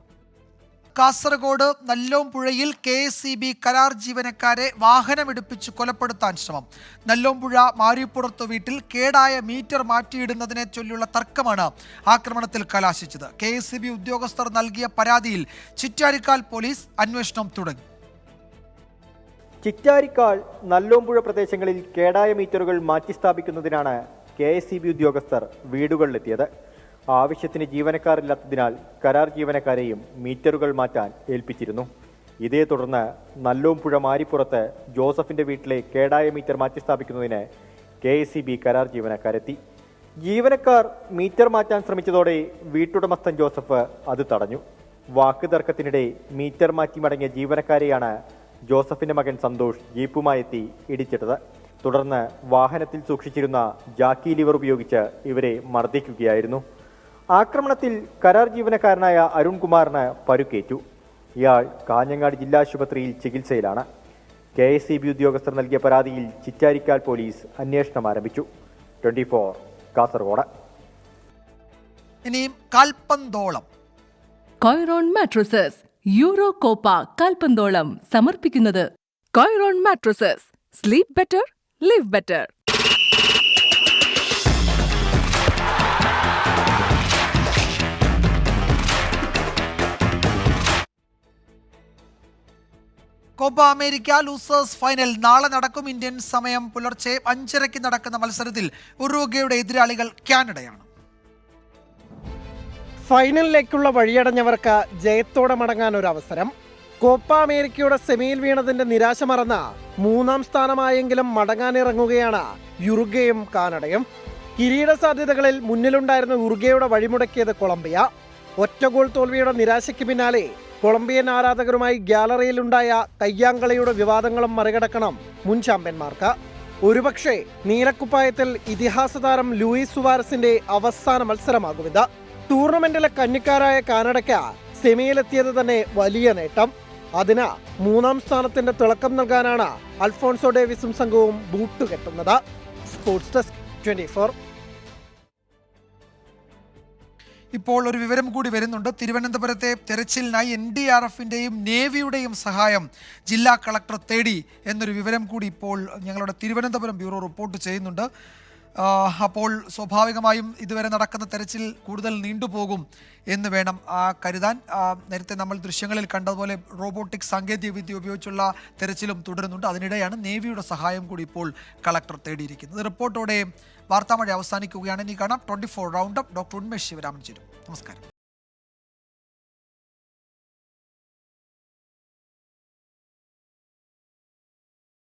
Speaker 1: കാസർഗോഡ് നല്ലോംപുഴയിൽ KSEB കരാർ ജീവനക്കാരെ വാഹനമിടിപ്പിച്ച് കൊലപ്പെടുത്താൻ ശ്രമം. നല്ലോംപുഴ മാരിപ്പുറത്ത് വീട്ടിൽ കേടായ മീറ്റർ മാറ്റിയിടുന്നതിനെ ചൊല്ലിയുള്ള തർക്കമാണ് ആക്രമണത്തിൽ കലാശിച്ചത്. KSEB ഉദ്യോഗസ്ഥർ നൽകിയ പരാതിയിൽ ചിറ്റാരിക്കാൽ പോലീസ് അന്വേഷണം തുടങ്ങി.
Speaker 17: ചിറ്റാരിക്കാൾ, നല്ലോംപുഴ പ്രദേശങ്ങളിൽ കേടായ മീറ്ററുകൾ മാറ്റിസ്ഥാപിക്കുന്നതിനാണ് KSEB ഉദ്യോഗസ്ഥർ വീടുകളിലെത്തിയത്. ആവശ്യത്തിന് ജീവനക്കാരില്ലാത്തതിനാൽ കരാർ ജീവനക്കാരെയും മീറ്ററുകൾ മാറ്റാൻ ഏൽപ്പിച്ചിരുന്നു. ഇതേ തുടർന്ന് നല്ലോംപുഴ മാരിപ്പുറത്ത് ജോസഫിന്റെ വീട്ടിലെ കേടായ മീറ്റർ മാറ്റിസ്ഥാപിക്കുന്നതിന് KSEB കരാർ ജീവനക്കാരെത്തി. ജീവനക്കാർ മീറ്റർ മാറ്റാൻ ശ്രമിച്ചതോടെ വീട്ടുടമസ്ഥൻ ജോസഫ് അത് തടഞ്ഞു. വാക്ക് തർക്കത്തിനിടെ മീറ്റർ മാറ്റി മടങ്ങിയ ജീവനക്കാരെയാണ് ജോസഫിന്റെ മകൻ സന്തോഷ് ജീപ്പുമായെത്തി ഇടിച്ചിട്ടത്. തുടർന്ന് വാഹനത്തിൽ സൂക്ഷിച്ചിരുന്ന ജാക്കി ലിവർ ഉപയോഗിച്ച് ഇവരെ മർദ്ദിക്കുകയായിരുന്നു. ആക്രമണത്തിൽ കരാർ ജീവനക്കാരനായ അരുൺകുമാറിന് പരുക്കേറ്റു. ഇയാൾ കാഞ്ഞങ്ങാട് ജില്ലാ ആശുപത്രിയിൽ ചികിത്സയിലാണ്. KSEB ഉദ്യോഗസ്ഥർ നൽകിയ പരാതിയിൽ ചിറ്റാരിക്കാൽ പോലീസ് അന്വേഷണം ആരംഭിച്ചു. 24 കാസർഗോഡ്.
Speaker 1: ഇനിയും കാൽപന്തോളം.
Speaker 18: കോയറോൺ മാട്രസസ് യൂറോ കോപ്പ കാൽപന്തോളം സമർപ്പിക്കുന്നത് Coiron mattresses. Sleep better, live better.
Speaker 1: Copa America losers final നാളെ നടക്കും. ഇന്ത്യൻ സമയം പുലർച്ചെ 5:30 നടക്കുന്ന മത്സരത്തിൽ ഉറുഗ്വേയുടെ എതിരാളികൾ കാനഡയാണ്.
Speaker 19: ഫൈനലിലേക്കുള്ള വഴിയടഞ്ഞവർക്ക് ജയത്തോടെ മടങ്ങാൻ ഒരു അവസരം. കോപ്പ അമേരിക്കയുടെ സെമിയിൽ വീണതിന്റെ നിരാശ മറന്ന 3ാം സ്ഥാനമായെങ്കിലും മടങ്ങാനിറങ്ങുകയാണ് യുറുഗ്വേയും കാനഡയും. കിരീട സാധ്യതകളിൽ മുന്നിലുണ്ടായിരുന്ന ഉറുഗ്വേയുടെ വഴിമുടക്കിയത് കൊളംബിയ. ഒറ്റ ഗോൾ തോൽവിയുടെ നിരാശയ്ക്ക് പിന്നാലെ കൊളംബിയൻ ആരാധകരുമായി ഗ്യാലറിയിലുണ്ടായ കയ്യാങ്കളിയുടെ വിവാദങ്ങളും മറികടക്കണം മുൻ ചാമ്പ്യന്മാർക്ക്. ഒരുപക്ഷെ നീലക്കുപ്പായത്തിൽ ഇതിഹാസ താരം ലൂയിസ് സുവാരസിന്റെ അവസാന മത്സരമാകുമിത്. ടൂർണമെന്റിലെ കന്നിക്കാരായ കാനഡയ്ക്ക് സെമിയിലെത്തിയത് തന്നെ വലിയ നേട്ടം. അതിന് 3ാം സ്ഥാനത്തിന്റെ തിളക്കം നൽകാനാണ് അൽഫോൺസോ ഡേവിസും സംഘവും ബൂട്ടുകെട്ടുന്നത്. Sports desk 24.
Speaker 1: ഇപ്പോൾ ഒരു വിവരം കൂടി വരുന്നുണ്ട്. തിരുവനന്തപുരത്തെ തെരച്ചിലിനായി NDRFിൻ്റെയും നേവിയുടെയും സഹായം ജില്ലാ കളക്ടർ തേടി എന്നൊരു വിവരം കൂടി ഇപ്പോൾ ഞങ്ങളുടെ തിരുവനന്തപുരം ബ്യൂറോ റിപ്പോർട്ട് ചെയ്യുന്നുണ്ട്. അപ്പോൾ സ്വാഭാവികമായും ഇതുവരെ നടക്കുന്ന തെരച്ചിൽ കൂടുതൽ നീണ്ടുപോകും എന്ന് വേണം കരുതാൻ. നേരത്തെ നമ്മൾ ദൃശ്യങ്ങളിൽ കണ്ടതുപോലെ റോബോട്ടിക് സാങ്കേതികവിദ്യ ഉപയോഗിച്ചുള്ള തെരച്ചിലും തുടരുന്നുണ്ട്. അതിനിടെയാണ് നേവിയുടെ സഹായം കൂടി ഇപ്പോൾ കളക്ടർ തേടിയിരിക്കുന്നത്. റിപ്പോർട്ടോടെ വാർത്താമഴ അവസാനിക്കുകയാണ്. ഇനി കാണാം 24 round up. Doctor Unmesh Sivaraman ചേരും. നമസ്കാരം.